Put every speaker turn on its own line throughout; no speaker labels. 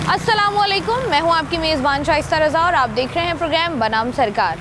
अस्सलामुअलैकुम, मैं हूं आपकी मेज़बान शाइस्ता रज़ा और आप देख रहे हैं प्रोग्राम बनाम सरकार।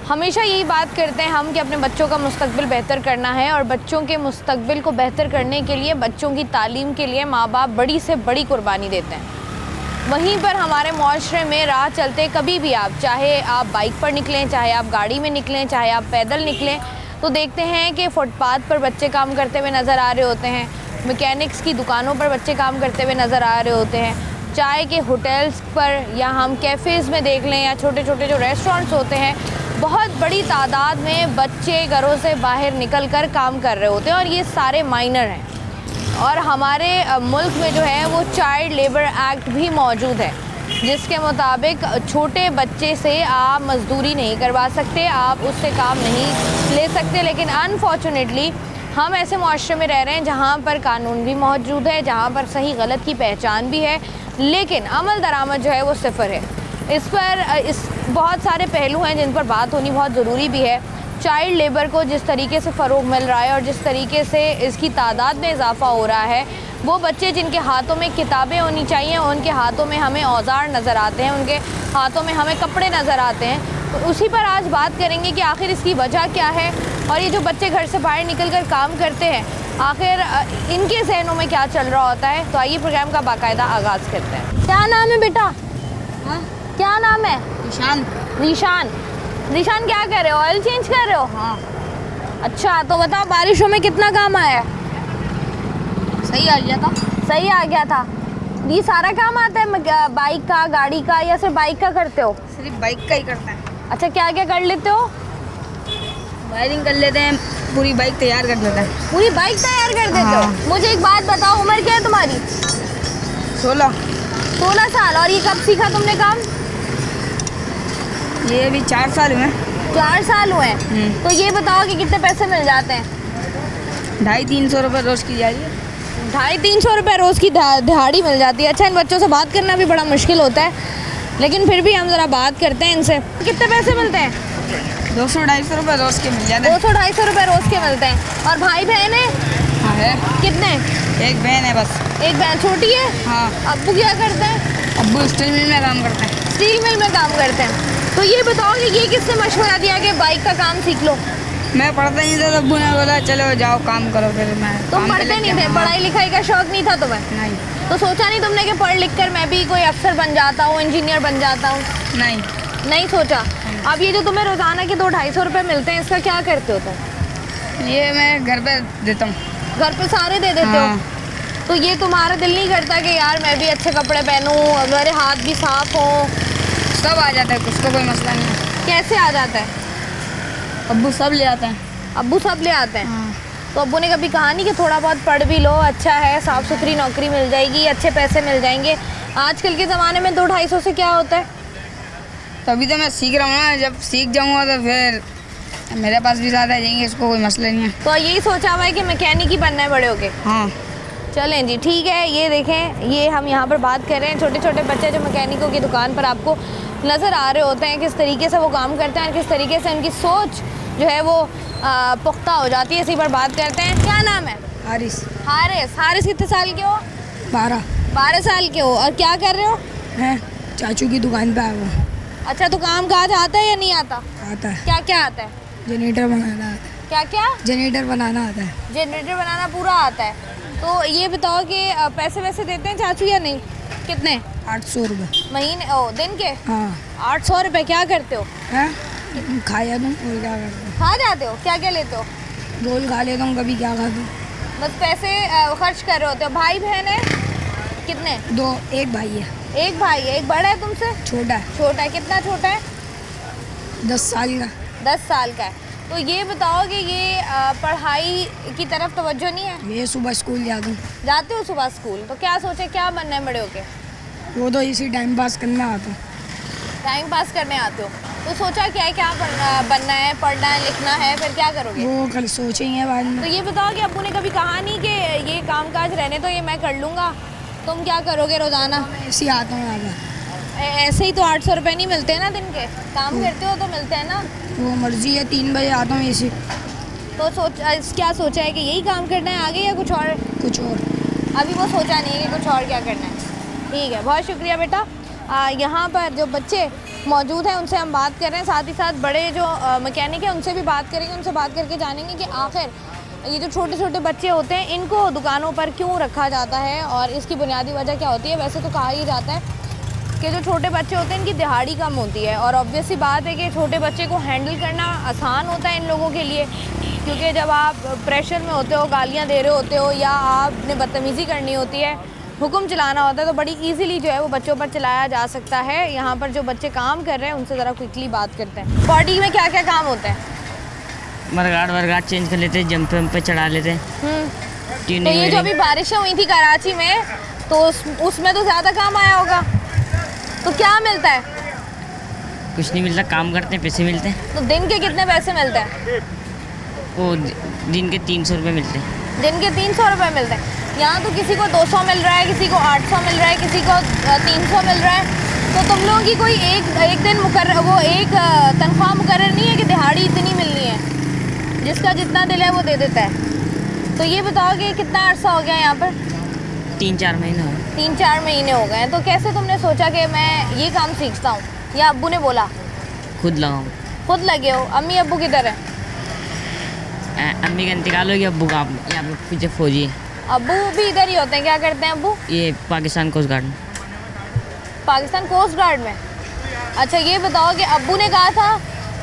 हमेशा यही बात करते हैं हम कि अपने बच्चों का मुस्तकबिल बेहतर करना है और बच्चों के मुस्तकबिल को बेहतर करने के लिए, बच्चों की तालीम के लिए माँ बाप बड़ी से बड़ी कुर्बानी देते हैं। वहीं पर हमारे मुआशरे में राह चलते कभी भी आप, चाहे आप बाइक पर निकलें, चाहे आप गाड़ी में निकलें, चाहे आप पैदल निकलें, तो देखते हैं कि फुटपाथ पर बच्चे काम करते हुए नज़र आ रहे होते हैं, मैकेनिक्स की दुकानों पर बच्चे काम करते हुए नज़र आ रहे होते हैं, चाय के होटल्स पर या हम कैफ़ेज़ में देख लें या छोटे छोटे जो रेस्टोरेंट्स होते हैं, बहुत बड़ी तादाद में बच्चे घरों से बाहर निकल कर काम कर रहे होते हैं और ये सारे माइनर हैं। और हमारे मुल्क में जो है वो चाइल्ड लेबर एक्ट भी मौजूद है, जिसके मुताबिक छोटे बच्चे से आप मज़दूरी नहीं करवा सकते, आप उससे काम नहीं ले सकते। लेकिन अनफॉर्चुनेटली हम ऐसे मुआशरे में रह रहे हैं जहाँ पर कानून भी मौजूद है, जहाँ पर सही गलत की पहचान भी है, लेकिन अमल दरामद जो है वो सिफ़र है। इस बहुत सारे पहलू हैं जिन पर बात होनी बहुत ज़रूरी भी है। चाइल्ड लेबर को जिस तरीके से फ़रोग़ मिल रहा है और जिस तरीके से इसकी तादाद में इजाफ़ा हो रहा है, वो बच्चे जिनके हाथों में किताबें होनी चाहिए, उनके हाथों में हमें औज़ार नज़र आते हैं, उनके हाथों में हमें कपड़े नज़र आते हैं। तो उसी पर आज बात करेंगे कि आखिर इसकी वजह क्या है और ये जो बच्चे घर से बाहर निकल कर काम करते हैं, आखिर इनके जहनों में क्या चल रहा होता है। तो आइए प्रोग्राम का बाकायदा आगाज़ करते हैं। क्या नाम है बेटा?
हाँ?
क्या नाम है?
निशान।
निशान। निशान क्या कर रहे हो? ऑयल चेंज कर रहे हो?
हाँ।
अच्छा, तो बताओ बारिशों में कितना काम आया?
सही आ गया था।
सही आ गया था। ये सारा काम आता है बाइक का, गाड़ी का, या सिर्फ बाइक का करते हो?
सिर्फ बाइक का ही करता है।
अच्छा, क्या क्या कर लेते हो?
वायरिंग कर लेते हैं, पूरी बाइक तैयार कर देता है।
पूरी बाइक तैयार कर देते
हाँ।
हो? मुझे एक बात बताओ, उम्र क्या है तुम्हारी? 16 साल। और ये कब सीखा तुमने काम?
ये अभी 4 साल हुए।
4 साल हुए हैं। तो ये बताओ कि कितने पैसे मिल जाते हैं?
250-300 रुपये रोज़ की जा रही है।
250-300 रुपये रोज़ की दिहाड़ी मिल जाती है। अच्छा, इन बच्चों से बात करना भी बड़ा मुश्किल होता है, लेकिन फिर भी हम ज़रा बात करते हैं इनसे। कितने पैसे मिलते हैं?
200-250 रुपये रोज़ के मिल जाते हैं।
200-250 रुपये रोज़ के मिलते हैं। और भाई बहन है?
हाँ है।
कितने?
एक बहन है बस।
एक बहन छोटी है?
हाँ।
अब्बू क्या करते हैं?
अब्बू स्टील मिल में काम करते हैं।
स्टील मिल में काम करते हैं। तो ये बताओ कि ये किसने मशवरा दिया कि बाइक का काम सीख लो?
मैं पढ़ता नहीं था, तो अब्बू ने बोला चलो जाओ काम करो। फिर मैं
तुम पढ़ते नहीं थे? पढ़ाई लिखाई का शौक नहीं था तुम्हें?
नहीं।
तो सोचा नहीं तुमने कि पढ़ लिख कर मैं भी कोई अफसर बन जाता हूँ, इंजीनियर बन जाता हूँ?
नहीं।
नहीं सोचा। अब ये जो तुम्हें रोज़ाना के 200-250 रुपये मिलते हैं, इसका क्या करते हो तुम?
ये मैं घर पे देता हूँ।
घर पे सारे दे देते हो? तो ये तुम्हारा दिल नहीं करता कि यार मैं भी अच्छे कपड़े पहनूं, मेरे हाथ भी साफ हों?
सब आ जाता है, कुछ तो कोई मसला नहीं है।
कैसे आ जाता है?
अब्बू सब ले आते हैं।
अब्बू सब ले आते हैं?
हाँ।
तो अब्बू ने कभी कहा नहीं कि थोड़ा बहुत पढ़ भी लो, अच्छा है, साफ़ सुथरी नौकरी मिल जाएगी, अच्छे पैसे मिल जाएंगे? आजकल के ज़माने में 200-250 से क्या होता है?
तभी तो मैं सीख रहा हूँ ना, जब सीख जाऊँगा तो फिर मेरे पास भी ज़्यादा आ जाएंगे, इसको कोई मसला नहीं है।
तो यही सोचा हुआ है कि मैकेनिक ही बनना है बड़े होके?
हाँ।
चलें जी, ठीक है। ये देखें, ये हम यहाँ पर बात कर रहे हैं छोटे छोटे बच्चे जो मैकेनिकों की दुकान पर आपको नज़र आ रहे होते हैं, किस तरीके से वो काम करते हैं, किस तरीके से उनकी सोच जो है वो पुख्ता हो जाती है। इसी पर बात करते हैं। क्या नाम है?
हारिस।
हारिस कितने साल के हो? 12 साल के हो। और क्या कर रहे हो?
हैं, चाचू की दुकान पे आया हुआ।
अच्छा, तो काम काज आता है या नहीं आता?
आता है।
क्या क्या आता है?
जनरेटर बनाना आता है।
क्या क्या?
जनरेटर बनाना आता है।
जनरेटर बनाना पूरा आता है। तो ये बताओ कि पैसे वैसे देते हैं चाचू या नहीं? कितने?
800 रुपये
महीने? ओ, दिन के?
हाँ।
800 रुपये। क्या करते हो?
हैं, खाया तुम और क्या करते हो?
खा जाते हो? क्या क्या लेते हो?
रोल खा लेता हूँ, कभी क्या खाता हूँ।
बस पैसे खर्च कर रहे होते हो। भाई बहन है कितने?
2। एक भाई है।
एक भाई है। एक बड़ा है तुमसे?
छोटा है।
छोटा है। कितना छोटा है?
10 साल का।
10 साल का है। तो ये बताओ कि ये पढ़ाई की तरफ तवज्जो नहीं है?
ये सुबह स्कूल जाता हूँ।
जाते हो सुबह स्कूल? तो क्या सोचे क्या बनना है बड़े होके?
वो तो इसी टाइम पास करना आता है।
टाइम पास करने आते हो? तो सोचा क्या है, क्या बनना है, पढ़ना है, लिखना है, फिर क्या करोगे?
वो कल सोचेंगे बाद में।
तो ये बताओ कि अब्बू ने कभी कहा नहीं कि ये काम काज रहने तो ये मैं कर लूँगा, तुम क्या करोगे रोज़ाना?
ऐसे आता हूँ आगे।
ऐसे ही तो 800 रुपये नहीं मिलते हैं ना दिन के? काम करते हो तो मिलते हैं ना?
वो मर्जी है, 3 बजे आता हूँ ऐसे।
तो क्या सोचा है कि यही काम करना है आगे या कुछ और?
कुछ और।
अभी वो सोचा नहीं है कि कुछ और क्या करना है। ठीक है, बहुत शुक्रिया बेटा। यहाँ पर जो बच्चे मौजूद हैं उनसे हम बात कर रहे हैं, साथ ही साथ बड़े जो मैकेनिक हैं उनसे भी बात करेंगे, उनसे बात करके जानेंगे कि आखिर ये जो छोटे छोटे बच्चे होते हैं इनको दुकानों पर क्यों रखा जाता है और इसकी बुनियादी वजह क्या होती है। वैसे तो कहा ही जाता है कि जो छोटे बच्चे होते हैं इनकी दिहाड़ी कम होती है और ऑब्वियस सी बात है कि छोटे बच्चे को हैंडल करना आसान होता है इन लोगों के लिए, क्योंकि जब आप प्रेशर में होते हो, गालियाँ दे रहे होते हो या आपने बदतमीज़ी करनी होती है, हुक्म चलाना होता है, तो बड़ी इजीली जो है वो बच्चों पर चलाया जा सकता है। यहाँ पर जो बच्चे काम कर रहे हैं उनसे ज़रा क्विकली बात करते हैं। बॉडी में क्या क्या काम होता है?
मरगाड़ चेंज कर लेते हैं, जंप पे चढ़ा लेते हैं।
तो ये जो अभी बारिशें हुई थी कराची में तो उसमें तो ज़्यादा काम आया होगा, तो क्या मिलता है?
कुछ नहीं मिलता, काम करते हैं, पैसे मिलते हैं।
तो दिन के कितने पैसे मिलते हैं?
वो दिन के 300 रुपये मिलते हैं।
दिन के 300 रुपये मिलते हैं। यहाँ तो किसी को 200 मिल रहा है, किसी को 800 मिल रहा है, किसी को 300 मिल रहा है। तो तुम लोगों की कोई एक दिन एक तनख्वाह मुकर्रर नहीं है कि दिहाड़ी इतनी मिलनी है, जिसका जितना दिल है वो दे देता है। तो ये बताओ कि कितना अर्सा हो गया यहाँ पर?
3-4 महीने हो गए।
3-4 महीने हो गए हैं। तो कैसे तुमने सोचा कि मैं ये काम सीखता हूँ, या अब्बू ने बोला?
खुद लगाऊँ।
खुद लगे हो? अम्मी अब्बू किधर है?
अम्मी का इंतकाल हो गया, अब्बू का यहाँ पे पीछे फौजी है।
अब्बू भी इधर ही होते हैं? क्या करते हैं अब्बू?
ये पाकिस्तान कोस्ट गार्ड में।
पाकिस्तान कोस्ट गार्ड में? अच्छा, ये बताओ कि अब्बू ने कहा था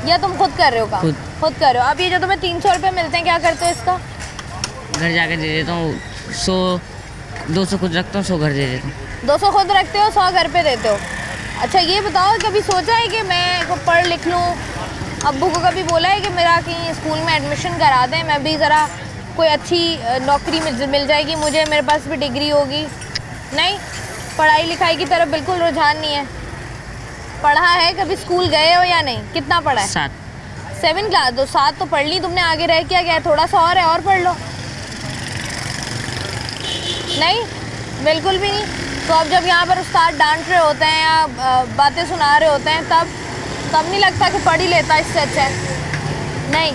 या तुम खुद कर रहे हो काम? खुद कर रहे हो। अब ये जो तुम्हें 300 रुपये मिलते हैं क्या करते हो इसका?
घर जाकर दे देता हूँ। 200 खुद रखता हूँ, 100 घर दे देता हूँ।
200 खुद रखते हो, 100 घर पे देते हो। अच्छा, ये बताओ कभी सोचा है कि मैं को पढ़ लिख लूँ? अब्बू को कभी बोला है कि मेरा कहीं स्कूल में एडमिशन करा दें, मैं भी ज़रा कोई अच्छी नौकरी मिल जाएगी मुझे, मेरे पास भी डिग्री होगी? नहीं, पढ़ाई लिखाई की तरफ बिल्कुल रुझान नहीं है। पढ़ा है? कभी स्कूल गए हो या नहीं? कितना पढ़ा है? 7 क्लास। तो 7 तो पढ़ ली तुमने, आगे रह क्या गया? थोड़ा सा और है, और पढ़ लो। नहीं, बिल्कुल भी नहीं। तो अब जब यहाँ पर उस्ताद डांट रहे होते हैं या बातें सुना रहे होते हैं तब नहीं लगता कि पढ़ ही लेता इससे अच्छा है? नहीं,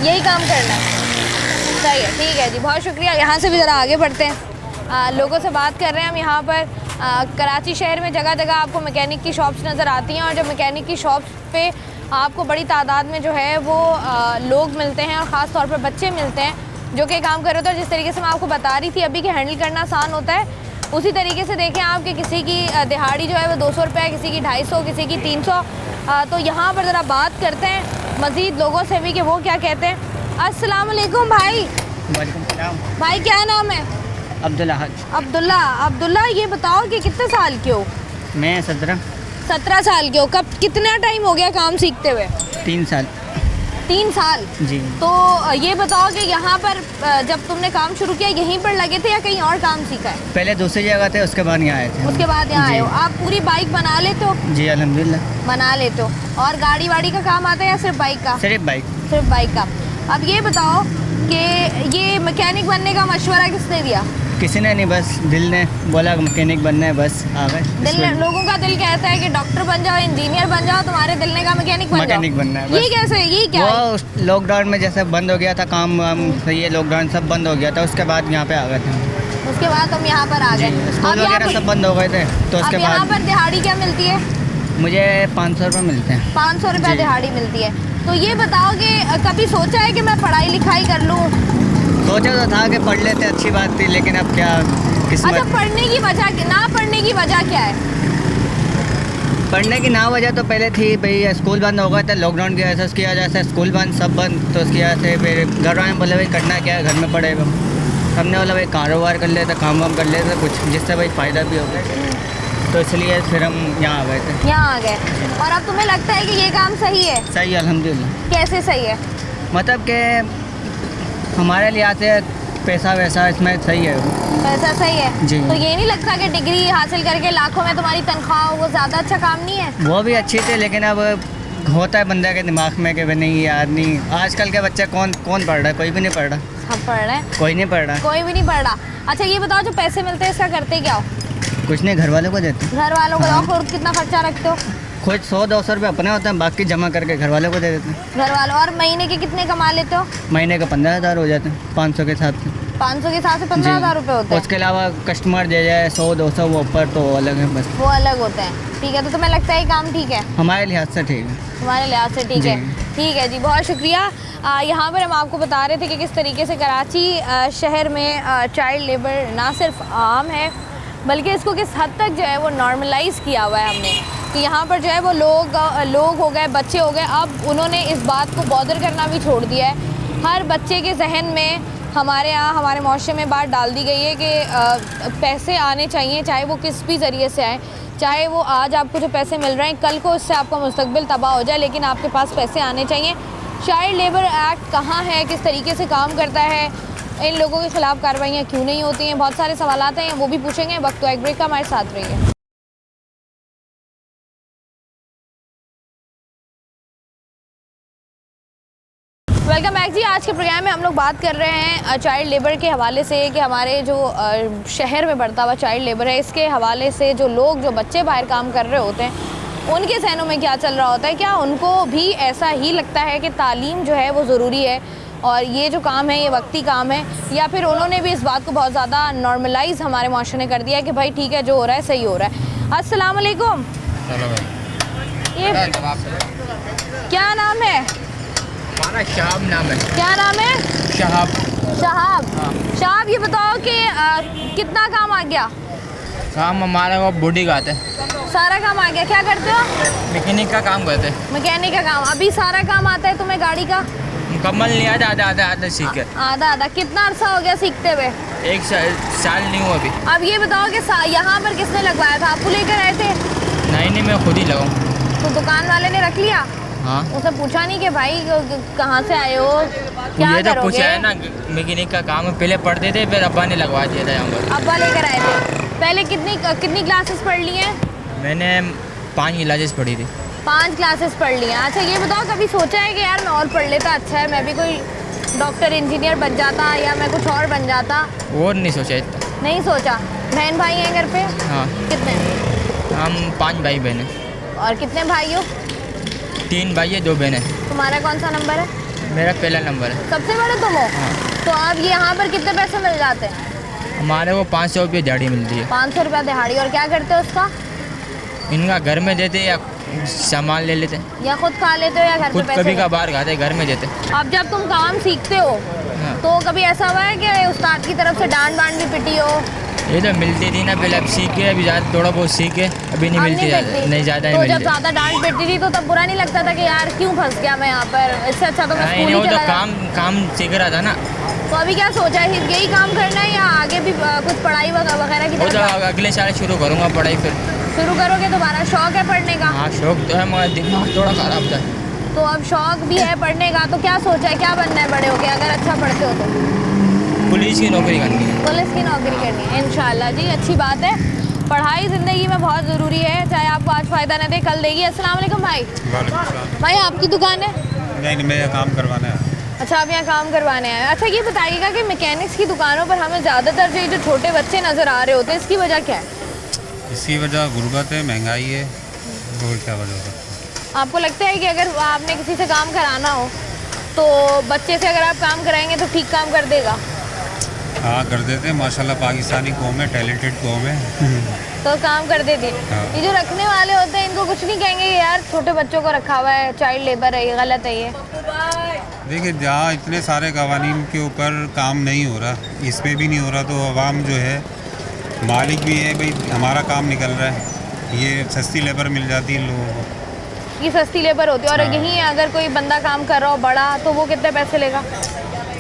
यही काम करना है। सही है, ठीक है जी, बहुत शुक्रिया। यहाँ से भी ज़रा आगे बढ़ते हैं, लोगों से बात कर रहे हैं हम। यहाँ पर कराची शहर में जगह जगह आपको मैकेनिक की शॉप्स नज़र आती हैं और जब मैकेनिक की शॉप्स पे आपको बड़ी तादाद में जो है वो लोग मिलते हैं और ख़ास तौर पर बच्चे मिलते हैं जो कि काम कर रहे होते हैं। जिस तरीके से मैं आपको बता रही थी अभी कि हैंडल करना आसान होता है, उसी तरीके से देखें आप कि किसी की दिहाड़ी जो है वो 200 रुपये, किसी की 250, किसी की 300। तो यहाँ पर ज़रा बात करते हैं मज़ीद लोगों से भी कि वो क्या कहते हैं। अस्सलाम वालेकुम भाई।
वालेकुम सलाम।
भाई क्या नाम है? अब्दुल्ला, ये बताओ कि कितने साल के हो?
मैं 17
साल के हो। कब, कितना टाइम हो गया काम सीखते हुए?
3 साल।
3 साल
जी।
तो ये बताओ कि यहाँ पर जब तुमने काम शुरू किया यहीं पर लगे थे या कहीं और काम सीखा है?
पहले दूसरी जगह थे, उसके बाद यहाँ आए थे।
उसके बाद यहाँ आए हो। आप पूरी बाइक बना लेते हो?
जी अल्हम्दुलिल्लाह।
बना लेते हो। और गाड़ी वाड़ी का काम आता है या सिर्फ बाइक का?
सिर्फ बाइक।
सिर्फ बाइक का। अब ये बताओ कि ये मैकेनिक बनने का मशवरा किसने दिया?
किसी ने नहीं, बस दिल ने बोला मैकेनिक बनना है, बस आ गए।
लोगों का दिल कहता है कि डॉक्टर बन जाओ, इंजीनियर बन जाओ, तुम्हारे दिल ने कहा मैकेनिक बन जाओ।
मैकेनिक बनना है बस।
ये कैसे, ये क्या?
वो लॉकडाउन में जैसे बंद हो गया था काम, ये लॉकडाउन सब बंद हो गया था, उसके बाद यहाँ पे आ गए थे।
उसके बाद हम यहाँ पर आ गए।
स्कूल वगैरह सब बंद हो गए थे, तो उसके
यहाँ
बाद
पर दिहाड़ी क्या मिलती है?
मुझे 500 रुपये मिलते हैं।
500 रुपये दिहाड़ी मिलती है। तो ये बताओ कि कभी सोचा है कि मैं पढ़ाई लिखाई कर लूँ?
सोचा तो था कि पढ़ लेते, अच्छी बात थी, लेकिन अब क्या किस्मत।
अच्छा, पढ़ने की वजह, ना पढ़ने की वजह क्या है?
पढ़ने की ना वजह तो पहले थी भाई, स्कूल बंद हो गए थे लॉकडाउन की वजह से, की वजह से स्कूल बंद, सब बंद, तो उसकी वजह से फिर घर वाले बोले भाई करना क्या है, घर में पड़े। हमने बोला भाई कारोबार कर लेते, काम वाम कर लेते कुछ, जिससे भाई फ़ायदा भी हो गया, तो इसलिए फिर हम यहाँ आ गए थे।
यहाँ आ गए। और अब तुम्हें लगता है कि ये काम सही है?
सही, अल्हम्दुलिल्लाह।
कैसे सही है?
मतलब कि हमारे लिहाज से पैसा वैसा इसमें सही है।
पैसा सही है
जी।
तो ये नहीं लगता कि डिग्री हासिल करके लाखों में तुम्हारी तनख्वाह हो, वो ज़्यादा अच्छा काम नहीं है?
वो भी अच्छी थी, लेकिन अब होता है बंदे के दिमाग में कि नहीं यार, नहीं, आजकल के बच्चे कौन पढ़ रहा है? कोई भी नहीं पढ़ रहा।
सब पढ़ रहे हैं?
कोई नहीं पढ़ रहा।
कोई भी नहीं पढ़ रहा। अच्छा, ये बताओ जो पैसे मिलते हैं इसका करते क्या हो?
कुछ नहीं, घर वालों को देते।
घर वालों को?
हाँ।
और खुद कितना खर्चा रखते हो?
खुद 100-200 रुपये अपने होते हैं, बाकी जमा करके घर वालों को दे देते हैं।
घर वालों। और महीने के कितने कमा लेते हो?
महीने का 15,000 हो जाते हैं 500 के हिसाब से।
500 के हिसाब से 15,000 रुपये होते हैं।
उसके अलावा कस्टमर दे जाए 100-200 वो ऊपर तो वो अलग है बस।
वो अलग होते हैं। ठीक है, तो तुम्हें लगता है ये काम ठीक है?
हमारे लिहाज से ठीक है।
हमारे लिहाज से ठीक है।
जी।
ठीक है जी, बहुत शुक्रिया। यहाँ पर हम आपको बता रहे थे कि किस तरीके से कराची शहर में चाइल्ड लेबर ना सिर्फ आम है बल्कि इसको किस हद तक जो है वो नॉर्मलाइज़ किया हुआ है हमने, कि यहाँ पर जो है वो लोग हो गए, बच्चे हो गए, अब उन्होंने इस बात को बॉदर करना भी छोड़ दिया है। हर बच्चे के जहन में हमारे यहाँ हमारे माशरे में बात डाल दी गई है कि पैसे आने चाहिए, चाहे वो किस भी ज़रिए से आए, चाहे वो आज आपको जो पैसे मिल रहे हैं कल को इससे आपका मुस्तकबिल तबाह हो जाए, लेकिन आपके पास पैसे आने चाहिए। चाइल्ड लेबर एक्ट कहाँ है, किस तरीके से काम करता है, इन लोगों के ख़िलाफ़ कार्रवाइयाँ क्यों नहीं होती हैं, बहुत सारे सवालात हैं, वो भी पूछेंगे। वक्त तो एक ब्रेक का, हमारे साथ रहिए। वेलकम बैक जी। आज के प्रोग्राम में हम लोग बात कर रहे हैं चाइल्ड लेबर के हवाले से कि हमारे जो शहर में बढ़ता हुआ चाइल्ड लेबर है, इसके हवाले से जो लोग, जो बच्चे बाहर काम कर रहे होते हैं, उनके जहनों में क्या चल रहा होता है। क्या उनको भी ऐसा ही लगता है कि तालीम जो है वो ज़रूरी है और ये जो काम है ये वक्ती काम है, या फिर उन्होंने भी इस बात को बहुत ज़्यादा नॉर्मलाइज़ हमारे माशरे ने कर दिया है कि भाई ठीक है, जो हो रहा है सही हो रहा है। अस्सलाम वालेकुम। ये क्या नाम है?
हमारा शहाब नाम है।
क्या नाम है?
शहाब।
शहाब। शहाब, ये बताओ कि कितना काम आ गया?
काम हमारा वो बॉडी का आता है,
सारा काम आ गया। क्या करते हो?
मैकेनिक का काम करते हैं।
मैकेनिक का काम। अभी सारा काम आता है तुम्हें गाड़ी का?
मुकम्मल नहीं आता, आधा सीखे।
आधा आधा। कितना अर्सा हो गया सीखते हुए?
1 साल नहीं हुआ अभी।
अब ये बताओ कि यहाँ पर किसने लगवाया था? आपको लेकर आए थे?
नहीं, मैं खुद ही लगाऊँ।
तो दुकान वाले ने रख लिया?
हाँ।
उसने पूछा नहीं कि भाई कहाँ से आए हो, क्या
ये तो
करोगे?
पूछा है ना, मैकेनिक का काम पहले पढ़ते थे, फिर अब्बा ने लगवा दिया था यहाँ पर।
अब्बा लेकर आए थे। पहले कितनी क्लासेस पढ़ ली हैं?
मैंने 5 क्लासेस पढ़ी थी।
5 क्लासेस पढ़ ली हैं। अच्छा ये बताओ, कभी सोचा है कि यार मैं और पढ़ लेता, अच्छा है मैं भी कोई डॉक्टर इंजीनियर बन जाता या मैं कुछ और बन जाता?
और नहीं सोचा इतना।
नहीं सोचा। बहन भाई हैं घर पे?
हाँ।
कितने?
हम 5 भाई बहन हैं।
और कितने भाई हो?
3 भाई है, 2 बहन है।
तुम्हारा कौन सा नंबर है?
मेरा पहला नंबर है।
सबसे बड़े तुम हो?
हाँ।
तो अब यहाँ पर कितने पैसे मिल जाते हैं?
हमारे को 500 रुपये दिहाड़ी मिलती है।
500 रुपया दिहाड़ी। और क्या करते हो उसका?
इनका घर में देते या सामान ले लेते,
या खुद खा लेते हो या घर पे
खुद
पैसे
कभी
देते हो?
कभार खाते, घर में देते।
अब जब तुम काम सीखते हो
हाँ।
तो कभी ऐसा हुआ है कि उस्ताद की तरफ से डांट भी पिटी हो?
ये तो मिलती थी ना पहले, अब सीख के, अभी ज़्यादा थोड़ा बहुत सीख के, अभी नहीं
अब
मिलती
पिटती?
नहीं ज़्यादा
तो
नहीं
जब
मिलती।
ज़्यादा डांट पिटती थी तो तब बुरा नहीं लगता था कि यार क्यों फंस गया मैं यहाँ पर, इससे अच्छा तो मैं
नहीं,
स्कूल
वो
ही
तो
चला जाता।
काम सीख रहा था ना।
तो अभी क्या सोचा है, सिर्फ यही काम करना है या आगे भी कुछ पढ़ाई वगैरह की
वो तो
तरफ
अगले साल शुरू करूँगा पढ़ाई फिर।
शुरू करोगे? तुम्हारा शौक है पढ़ने का?
हाँ, शौक तो है मगर दिमाग थोड़ा ख़राब था।
तो अब शौक भी है पढ़ने का, तो क्या सोचा है, क्या बनना है बड़े होके अगर अच्छा पढ़ते हो तो?
पुलिस की नौकरी करनी है।
पुलिस की नौकरी करनी है इंशाल्लाह जी, अच्छी बात है। पढ़ाई ज़िंदगी में बहुत ज़रूरी है, चाहे आपको आज फ़ायदा न दे कल देगी। अस्सलाम वालेकुम भाई। भाई आपकी दुकान है?
नहीं, मैं काम करवाना है।
अच्छा, आप यहाँ काम करवाने आए। अच्छा ये बताइएगा कि मैकेनिक्स की दुकानों पर हमें ज़्यादातर जो छोटे बच्चे नज़र आ रहे होते हैं, इसकी वजह क्या है?
इसकी वजह गुर्बत है, महंगाई है, और क्या वजह है?
आपको लगता है कि अगर आपने किसी से काम कराना हो तो बच्चे से अगर आप काम कराएंगे तो ठीक काम कर देगा?
हाँ, कर देते हैं माशाल्लाह, पाकिस्तानी कौम है, टैलेंटेड कौम है।
तो काम कर देती है।
हाँ।
ये जो रखने वाले होते हैं इनको कुछ नहीं कहेंगे यार छोटे बच्चों को रखा हुआ है, चाइल्ड लेबर है, ये गलत है ये?
देखिए, जहाँ इतने सारे कवानीन के ऊपर काम नहीं हो रहा, इस पे भी नहीं हो रहा, तो आवाम जो है, मालिक भी है भाई, हमारा काम निकल रहा है, ये सस्ती लेबर मिल जाती है लोगों को।
ये सस्ती लेबर होती है। और
हाँ।
यहीं अगर कोई बंदा काम कर रहा हो बड़ा, तो वो कितने पैसे लेगा?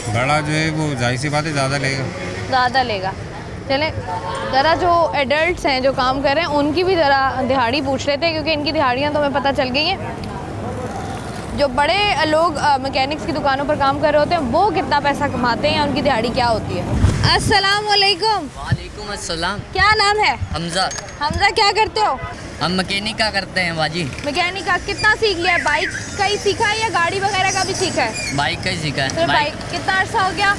बड़ा जो है वो जाहिर सी बात है ज़्यादा लेगा।
ज़्यादा लेगा। चलें ज़रा जो एडल्ट्स हैं जो काम कर रहे हैं उनकी भी ज़रा दिहाड़ी पूछ लेते हैं, क्योंकि इनकी दिहाड़ियाँ तो हमें पता चल गई हैं। जो बड़े लोग मैकेनिक्स की दुकानों पर काम कर रहे होते हैं वो कितना पैसा कमाते हैं, उनकी दिहाड़ी क्या होती है? अस्सलाम वालेकुम।
वालेकुम अस्सलाम।
क्या नाम है?
हमजा।
हमजा, क्या करते हो?
हम मैकेनिक का करते हैं बाजी।
मैकेनिक का कितना सीख लिया है? बाइक का ही सीखा है या गाड़ी वगैरह का भी सीखा है?
बाइक का ही सीखा है।
सिर्फ बाइक। कितना अर्सा हो गया?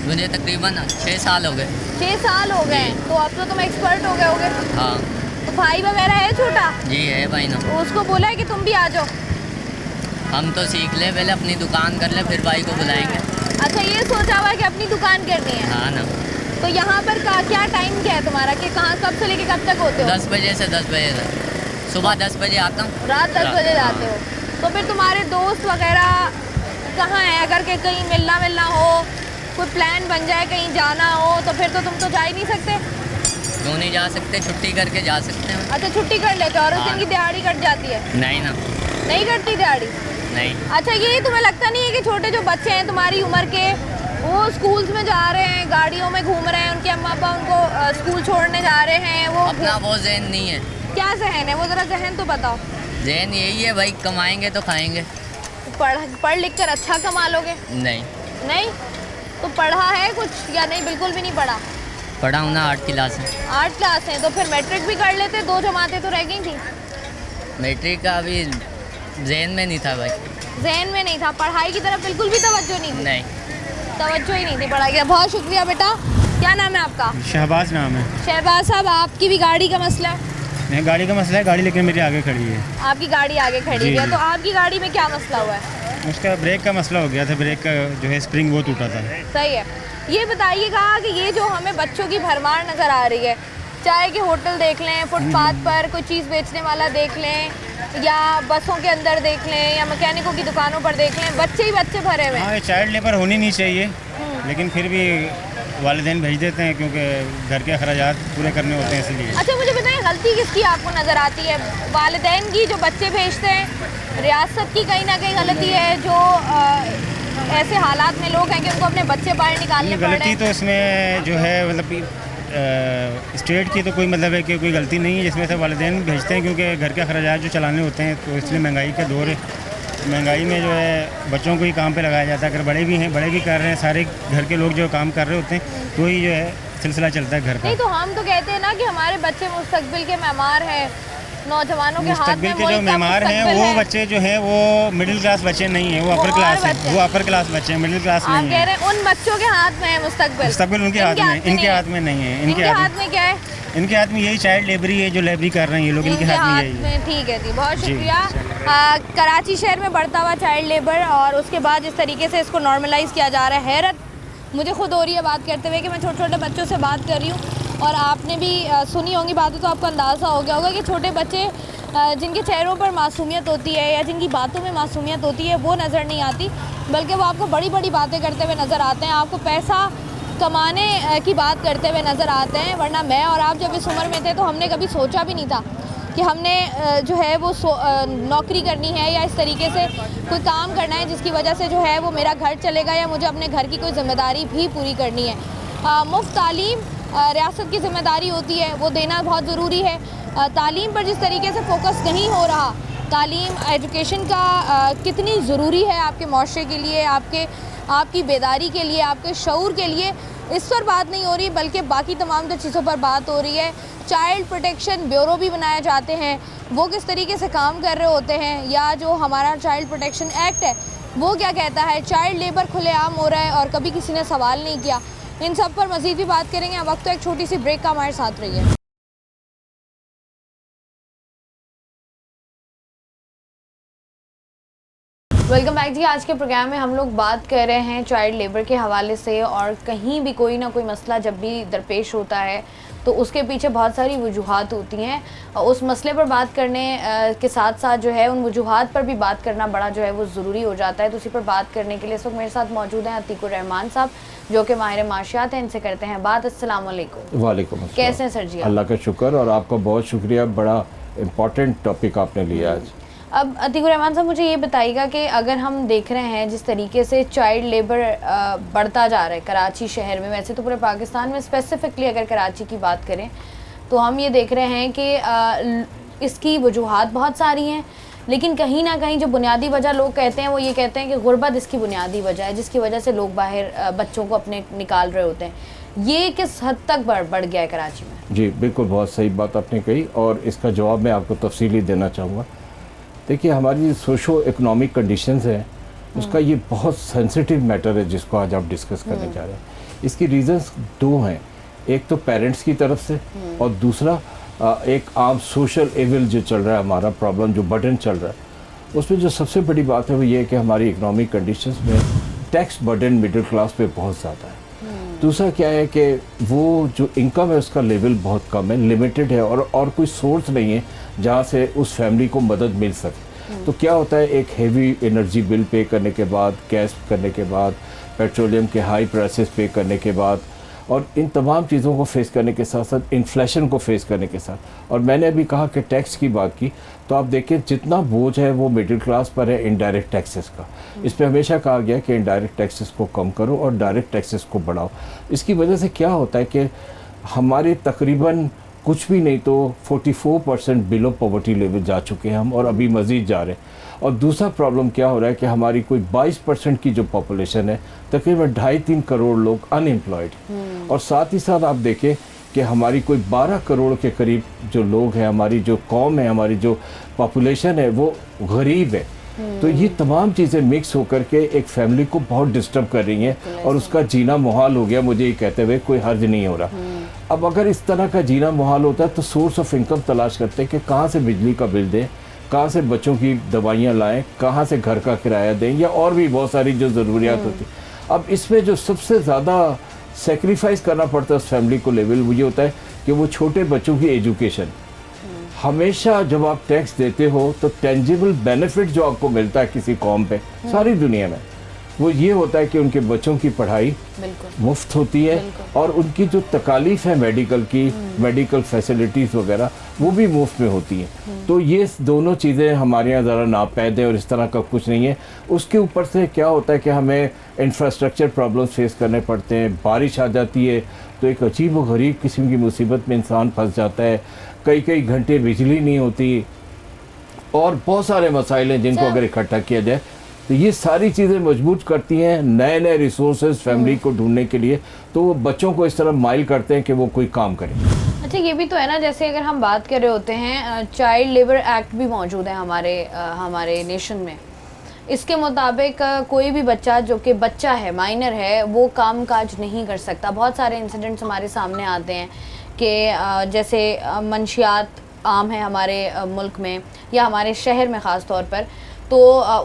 मुझे तकरीबन 6 साल हो गए।
6 साल हो गए। तो अब तो तुम एक्सपर्ट हो गए होगे।
हाँ
तो भाई वगैरह है छोटा?
जी है भाई ना।
तो उसको बोला है कि तुम भी आ जाओ?
हम तो सीख ले, पहले अपनी दुकान कर ले, फिर भाई को बुलाएंगे।
अच्छा, ये सोचा हुआ है कि अपनी दुकान करनी है।
हाँ ना,
तो यहाँ पर क्या टाइम क्या है तुम्हारा, कि कहाँ कब से लेके कब तक होते हो?
10 बजे से 10 बजे तक। सुबह 10 बजे आता हूँ,
रात 10 बजे जाते
हाँ।
हो। तो फिर तुम्हारे दोस्त वगैरह कहाँ हैं? अगर के कहीं मिलना हो, कोई प्लान बन जाए कहीं जाना हो, तो फिर तो तुम तो जा ही नहीं सकते।
क्यों नहीं जा सकते? छुट्टी करके जा सकते हैं।
अच्छा, छुट्टी कर लेते हो और उस
हाँ।
दिन की दिहाड़ी कट जाती है?
नहीं ना,
नहीं कटती दिहाड़ी?
नहीं।
अच्छा, ये तुम्हें लगता नहीं है कि छोटे जो बच्चे हैं तुम्हारी उम्र के, वो स्कूल्स में जा रहे हैं, गाड़ियों में घूम रहे हैं, उनके अम्मा पापा उनको स्कूल छोड़ने जा रहे हैं, वो
अपना वो जहन नहीं है।
क्या जहन है? वो ज़रा जहन तो बताओ।
जहन यही है भाई, कमाएंगे तो खाएंगे।
पढ़ लिख कर अच्छा कमा लोगे?
नहीं।
नहीं? तो पढ़ा है कुछ या नहीं? बिल्कुल भी नहीं पढ़ा?
पढ़ा हूँ ना, 8 क्लास है।
8 क्लास है, तो फिर मैट्रिक भी कर लेते, 2 जमातें तो रह गई थी।
मैट्रिक का अभी जहन में नहीं था भाई।
जहन में नहीं था, पढ़ाई की तरफ बिल्कुल भी तवज्जो नहीं थी?
नहीं।
तवज्जो ही नहीं थी पढ़ाई की तरफ। बहुत शुक्रिया बेटा। क्या नाम है आपका?
शहबाज नाम है।
शहबाज साहब, आपकी भी गाड़ी का मसला है?
नहीं, गाड़ी का मसला है, गाड़ी लेकिन मेरी आगे खड़ी है।
आपकी गाड़ी आगे खड़ी
जी,
है,
जी।
तो आपकी गाड़ी में क्या मसला हुआ है?
उसका ब्रेक का मसला हो गया था, ब्रेक का जो है स्प्रिंग वो टूटा था।
सही है। ये बताइएगा कि ये जो हमें बच्चों की भरमार नज़र आ रही है, चाहे कि होटल देख लें, फुटपाथ पर कोई चीज़ बेचने वाला देख लें, या बसों के अंदर देख लें, या मैकेनिकों की दुकानों पर देख लें, बच्चे ही बच्चे भरे हुए हैं।
हाँ, ये चाइल्ड लेबर होनी नहीं चाहिए, लेकिन फिर भी वालिदैन भेज देते हैं क्योंकि घर के अखराजात पूरे करने होते हैं, इसलिए।
अच्छा, मुझे बताएं, गलती किसकी आपको नज़र आती है? वालिदैन की जो बच्चे भेजते हैं, रियासत की कहीं ना कहीं गलती है, जो ऐसे हालात में लोग हैं कि उनको अपने बच्चे बाहर निकालने पड़ रहे
गलती
हैं?
तो इसमें जो है मतलब स्टेट की तो कोई मतलब है कि कोई गलती नहीं है, जिसमें से वालिदैन भेजते हैं क्योंकि घर के अखराजात जो चलाने होते हैं, तो इसलिए महंगाई का दौर है। महंगाई में जो है बच्चों को ही काम पे लगाया जाता है। अगर बड़े भी हैं, बड़े भी कर रहे हैं, सारे घर के लोग जो काम कर रहे होते हैं, तो ही जो है सिलसिला चलता है घर का।
नहीं, तो हम तो कहते हैं ना कि हमारे बच्चे मुस्तकबिल के मेहमान हैं, नौजवानों के हाथ में
मुस्तकबिल के जो
मुल्क का
मेहमान हैं
मुस्तकबिल
वो
है।
बच्चे जो हैं वो मिडिल क्लास बच्चे नहीं हैं, वो अपर
और
क्लास हैं,
बच्चे।
वो अपर क्लास बच्चे हैं, मिडिल क्लास
आप
नहीं
कह
है।
रहे हैं उन बच्चों के हाथ में है मुस्तकबिल?
मुस्तकबिल उनके हाथ में, इनके हाथ में नहीं है।
इनके हाथ में क्या है?
इनके हाथ में यही चाइल्ड लेबरी है, जो लेबरी कर रहे हैं ये लोग, इनके हाथ में यही है।
ठीक है जी, बहुत
जी।
शुक्रिया। कराची शहर में बढ़ता हुआ चाइल्ड लेबर, और उसके बाद जिस तरीके से इसको नॉर्मलाइज़ किया जा रहा है, हैरत मुझे खुद हो रही है बात करते हुए कि मैं छोटे छोटे बच्चों से बात कर रही हूँ, और आपने भी सुनी होंगी बातें, तो आपको अंदाज़ा हो गया होगा कि छोटे बच्चे जिनके चेहरों पर मासूमियत होती है या जिनकी बातों में मासूमियत होती है, वो नज़र नहीं आती, बल्कि वो आपको बड़ी बड़ी बातें करते हुए नज़र आते हैं, आपको पैसा कमाने की बात करते हुए नज़र आते हैं। वरना मैं और आप जब इस उम्र में थे तो हमने कभी सोचा भी नहीं था कि हमने जो है वो नौकरी करनी है या इस तरीके से कोई काम करना है जिसकी वजह से जो है वो मेरा घर चलेगा, या मुझे अपने घर की कोई ज़िम्मेदारी भी पूरी करनी है। मुफ्त तालीम रियासत की ज़िम्मेदारी होती है, वो देना बहुत ज़रूरी है। तालीम पर जिस तरीके से फोकस नहीं हो रहा, तालीम एजुकेशन का कितनी ज़रूरी है आपके माशरे के लिए, आपकी बेदारी के लिए, आपके शऊर के लिए, इस पर बात नहीं हो रही, बल्कि बाकी तमाम जो चीज़ों पर बात हो रही है। चाइल्ड प्रोटेक्शन ब्यूरो भी बनाए जाते हैं, वो किस तरीके से काम कर रहे होते हैं, या जो हमारा चाइल्ड प्रोटेक्शन एक्ट है वो क्या कहता है। चाइल्ड लेबर खुलेआम हो रहा है और कभी किसी ने सवाल नहीं किया। इन सब पर मज़ीद भी बात करेंगे। वक्त तो एक छोटी सी ब्रेक का हमारे साथ रहिए। वेलकम बैक जी। आज के प्रोग्राम में हम लोग बात कर रहे हैं चाइल्ड लेबर के हवाले से, और कहीं भी कोई ना कोई मसला जब भी दरपेश होता है तो उसके पीछे बहुत सारी वजूहात होती हैं। उस मसले पर बात करने के साथ साथ जो है उन वजूहात पर भी बात करना बड़ा जो है वो ज़रूरी हो जाता है। तो उसी पर बात करने के लिए इस वक्त मेरे साथ मौजूद हैं अतीकुर रहमान साहब, जो कि माहिर माशियात हैं। इनसे करते हैं बात। अस्सलाम वालेकुम।
वालेकुम अस्सलाम।
कैसे हैं सर जी?
अल्लाह का शुक्र, और आपका बहुत शुक्रिया, बड़ा इम्पोर्टेंट टॉपिक आपने लिया आज।
अब अतीकुर रहमान साहब, मुझे ये बताइएगा कि अगर हम देख रहे हैं जिस तरीके से चाइल्ड लेबर बढ़ता जा रहा है कराची शहर में, वैसे तो पूरे पाकिस्तान में, स्पेसिफिकली अगर कराची की बात करें तो हम ये देख रहे हैं कि इसकी वजूहात बहुत सारी हैं, लेकिन कहीं ना कहीं जो बुनियादी वजह लोग कहते हैं वो ये कहते हैं कि गुर्बत इसकी बुनियादी वजह है, जिसकी वजह से लोग बाहर बच्चों को अपने निकाल रहे होते हैं। ये किस हद तक बढ़ गया है कराची में?
जी बिल्कुल, बहुत सही बात आपने कही, और इसका जवाब मैं आपको तफसीली देना चाहूँगा। देखिए, हमारी सोशो इकोनॉमिक कंडीशंस हैं, उसका ये बहुत सेंसिटिव मैटर है जिसको आज आप डिस्कस करने जा रहे हैं। इसकी रीज़न्स दो हैं, एक तो पेरेंट्स की तरफ से, और दूसरा एक आम सोशल एविल जो चल रहा है, हमारा प्रॉब्लम जो बर्डन चल रहा है, उसमें जो सबसे बड़ी बात है वो ये है कि हमारी इकोनॉमिक कंडीशंस में टैक्स बर्डन मिडिल क्लास पे बहुत ज़्यादा है। दूसरा क्या है कि वो जो इनकम है उसका लेवल बहुत कम है, लिमिटेड है, और कोई सोर्स नहीं है जहाँ से उस फैमिली को मदद मिल सके। तो क्या होता है, एक हेवी एनर्जी बिल पे करने के बाद, गैस करने के बाद, पेट्रोलियम के हाई प्राइसेस पे करने के बाद, और इन तमाम चीज़ों को फेस करने के साथ साथ इन्फ्लेशन को फेस करने के साथ, और मैंने अभी कहा कि टैक्स की बात की, तो आप देखिए जितना बोझ है वो मिडिल क्लास पर है इनडायरेक्ट टैक्सेस का। इस पे हमेशा कहा गया कि इनडायरेक्ट टैक्सेस को कम करो और डायरेक्ट टैक्सेस को बढ़ाओ। इसकी वजह से क्या होता है कि हमारे तकरीबन कुछ भी नहीं तो 44% बिलो पॉवर्टी लेवल जा चुके हैं हम, और अभी मज़ीद जा रहे हैं। और दूसरा प्रॉब्लम क्या हो रहा है कि हमारी कोई 22% की जो पॉपुलेशन है, तकरीबन 2.5-3 करोड़ लोग अनएम्प्लॉयड, और साथ ही साथ आप देखें कि हमारी कोई 12 करोड़ के करीब जो लोग हैं, हमारी जो कौम है, हमारी जो पॉपुलेशन है वो गरीब है। तो ये तमाम चीज़ें मिक्स होकर के एक फैमिली को बहुत डिस्टर्ब कर रही हैं, और उसका जीना मुहाल हो गया। मुझे ये कहते हुए कोई हर्ज नहीं हो रहा। अब अगर इस तरह का जीना मुहाल होता है तो सोर्स ऑफ इनकम तलाश करते हैं कि कहाँ से बिजली का बिल दें, कहाँ से बच्चों की दवाइयाँ लाएं, कहाँ से घर का किराया दें, या और भी बहुत सारी जो ज़रूरियात होती है। अब इसमें जो सबसे ज़्यादा सेक्रीफाइस करना पड़ता है उस फैमिली को लेवल, वो ये होता है कि वो छोटे बच्चों की एजुकेशन। हमेशा जब आप टैक्स देते हो तो टेंजिबल बेनिफिट जो आपको मिलता है किसी कौम पे सारी दुनिया में, वो ये होता है कि उनके बच्चों की पढ़ाई मुफ्त होती है, और उनकी जो तकालीफ है मेडिकल की, मेडिकल फैसिलिटीज़ वगैरह, वो भी मुफ्त में होती हैं। तो ये दोनों चीज़ें हमारे यहाँ ज़रा नापैद है, और इस तरह का कुछ नहीं है। उसके ऊपर से क्या होता है कि हमें इंफ्रास्ट्रक्चर प्रॉब्लम्स फेस करने पड़ते हैं। बारिश आ जाती है तो एक अजीब व गरीब किस्म की मुसीबत में इंसान फंस जाता है। कई घंटे बिजली नहीं होती, और बहुत सारे मसाइल हैं जिनको अगर इकट्ठा किया जाए तो ये सारी चीज़ें मजबूर करती हैं नए रिसोर्सेज फैमिली को ढूंढने के लिए। तो वो बच्चों को इस तरह माइल करते हैं कि वो कोई काम करें।
अच्छा, ये भी तो है ना, जैसे अगर हम बात कर रहे होते हैं, चाइल्ड लेबर एक्ट भी मौजूद है हमारे नेशन में। इसके मुताबिक कोई भी बच्चा जो कि बच्चा है, माइनर है, वो काम काज नहीं कर सकता। बहुत सारे इंसिडेंट्स हमारे सामने आते हैं कि जैसे मंशियात आम है हमारे मुल्क में या हमारे शहर में ख़ास तौर पर, तो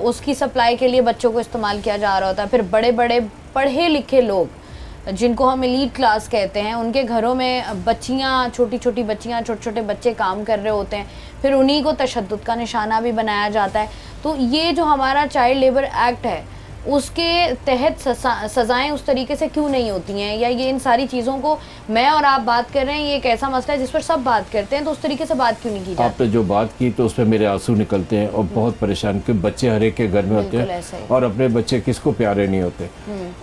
उसकी सप्लाई के लिए बच्चों को इस्तेमाल किया जा रहा होता है। फिर बड़े बड़े पढ़े लिखे लोग जिनको हम एलीट क्लास कहते हैं, उनके घरों में बच्चियाँ, छोटी छोटी बच्चियाँ, छोटे छोटे बच्चे काम कर रहे होते हैं, फिर उन्हीं को तशद्दुद का निशाना भी बनाया जाता है। तो ये जो हमारा चाइल्ड लेबर एक्ट है, उसके तहत सज़ाएं उस तरीके से क्यों नहीं होती हैं, या ये इन सारी चीज़ों को मैं और आप बात कर रहे हैं, ये एक ऐसा मसला है जिस पर सब बात करते हैं, तो उस तरीके से बात क्यों नहीं की जाती?
आपने जो बात की तो उस पर मेरे आंसू निकलते हैं, और बहुत परेशान, क्योंकि बच्चे हर एक के घर में होते हैं, और अपने बच्चे किसको प्यारे नहीं होते।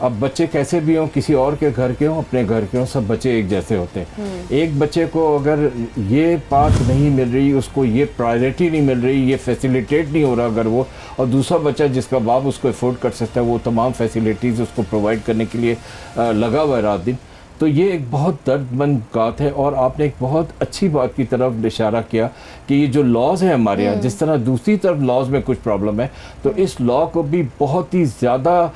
अब बच्चे कैसे भी हों, किसी और के घर के हों, अपने घर के हों, सब बच्चे एक जैसे होते हैं। एक बच्चे को अगर ये बात नहीं मिल रही, उसको ये प्रायोरिटी नहीं मिल रही, ये फैसिलिटेट नहीं हो रहा अगर वो, और दूसरा बच्चा जिसका बाप उसको अफोर्ड कर सकता है, वो तमाम फैसिलिटीज़ उसको प्रोवाइड करने के लिए लगा हुआ है रात दिन, तो ये एक बहुत दर्दमंद बात है। और आपने एक बहुत अच्छी बात की तरफ इशारा किया कि ये जो लॉज हैं हमारे यहाँ, जिस तरह दूसरी तरफ लॉज में कुछ प्रॉब्लम है, तो इस लॉ को भी बहुत ही ज़्यादा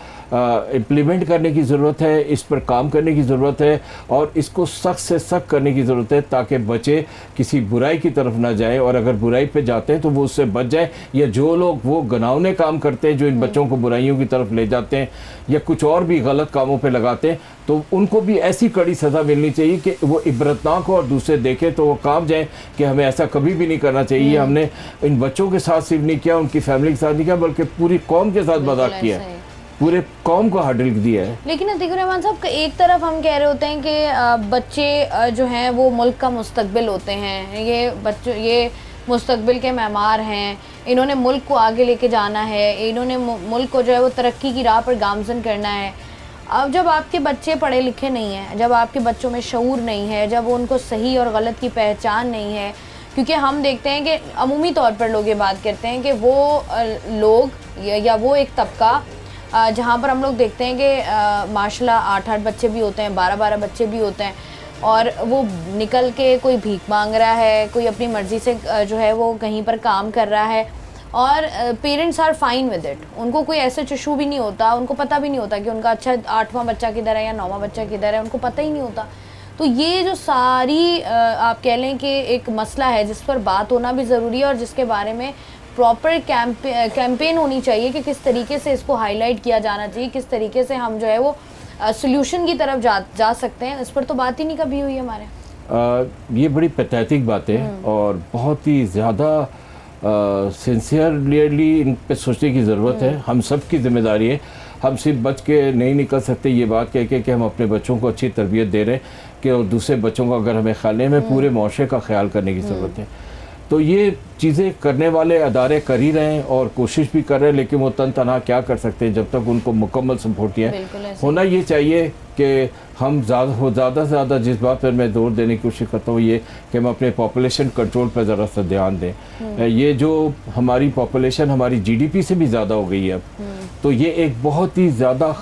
इम्प्लीमेंट करने की ज़रूरत है, इस पर काम करने की ज़रूरत है, और इसको सख्त से सख्त करने की ज़रूरत है, ताकि बच्चे किसी बुराई की तरफ ना जाएं, और अगर बुराई पे जाते हैं तो वो उससे बच जाएं, या जो लोग वो घिनौने काम करते हैं जो इन बच्चों को बुराइयों की तरफ ले जाते हैं या कुछ और भी गलत कामों पे लगाते हैं, तो उनको भी ऐसी कड़ी सज़ा मिलनी चाहिए कि वो इबरतनाक हो और दूसरे देखें तो वो काम जाए कि हमें ऐसा कभी भी नहीं करना चाहिए। हमने इन बच्चों के साथ सिर्फ नहीं किया, उनकी फैमिली के साथ नहीं किया, बल्कि पूरी कौम के साथ मजाक किया है, पूरे कौम को हडल दिया है।
लेकिन अतीकुर रहमान साहब, एक तरफ हम कह रहे होते हैं कि बच्चे जो हैं वो मुल्क का मुस्तकबिल होते हैं, ये मुस्तकबिल के मेमार हैं, इन्होंने मुल्क को आगे लेके जाना है, इन्होंने मुल्क को जो है वो तरक्की की राह पर गामजन करना है। अब जब आपके बच्चे पढ़े लिखे नहीं हैं, जब आपके बच्चों में शऊर नहीं है, जब उनको सही और गलत की पहचान नहीं है, क्योंकि हम देखते हैं कि अमूमी तौर पर लोग ये बात करते हैं कि वो लोग या वो एक तबका जहाँ पर हम लोग देखते हैं कि माशाल्लाह 8-8 बच्चे भी होते हैं, 12-12 बच्चे भी होते हैं, और वो निकल के कोई भीख मांग रहा है, कोई अपनी मर्ज़ी से जो है वो कहीं पर काम कर रहा है, और parents are fine with it. उनको कोई ऐसे चशू भी नहीं होता, उनको पता भी नहीं होता कि उनका अच्छा 8वां बच्चा किधर है या 9वां बच्चा किधर है, उनको पता ही नहीं होता। तो ये जो सारी आप कह लें कि एक मसला है जिस पर बात होना भी ज़रूरी है, और जिसके बारे में प्रॉपर कैंपेन होनी चाहिए कि किस तरीके से इसको हाईलाइट किया जाना चाहिए, किस तरीके से हम जो है वो सोल्यूशन की तरफ जा सकते हैं। इस पर तो बात ही नहीं कभी हुई हमारे।
ये बड़ी पैथेटिक बात है और बहुत ही ज़्यादा सिंसियरली इन पे सोचने की ज़रूरत है। हम सब की जिम्मेदारी है। हम सिर्फ बच के नहीं निकल सकते ये बात कह के कि हम अपने बच्चों को अच्छी तरबियत दे रहे हैं कि और दूसरे बच्चों का अगर हमें ख्याल नहीं, हमें पूरे माशरे का ख्याल करने की ज़रूरत है। तो ये चीज़ें करने वाले अदारे कर ही रहे हैं और कोशिश भी कर रहे हैं, लेकिन वो तन तनहा क्या कर सकते हैं जब तक उनको मुकम्मल सपोर्ट है। होना ये चाहिए कि हम ज़्यादा से ज़्यादा जिस बात पर मैं जोर देने की कोशिश करता हूँ ये कि हम अपने पॉपुलेशन कंट्रोल पर ज़रा सा ध्यान दें। ये जो हमारी पॉपुलेशन हमारी जीडीपी से भी ज़्यादा हो गई है अब, तो ये एक बहुत ही ज़्यादा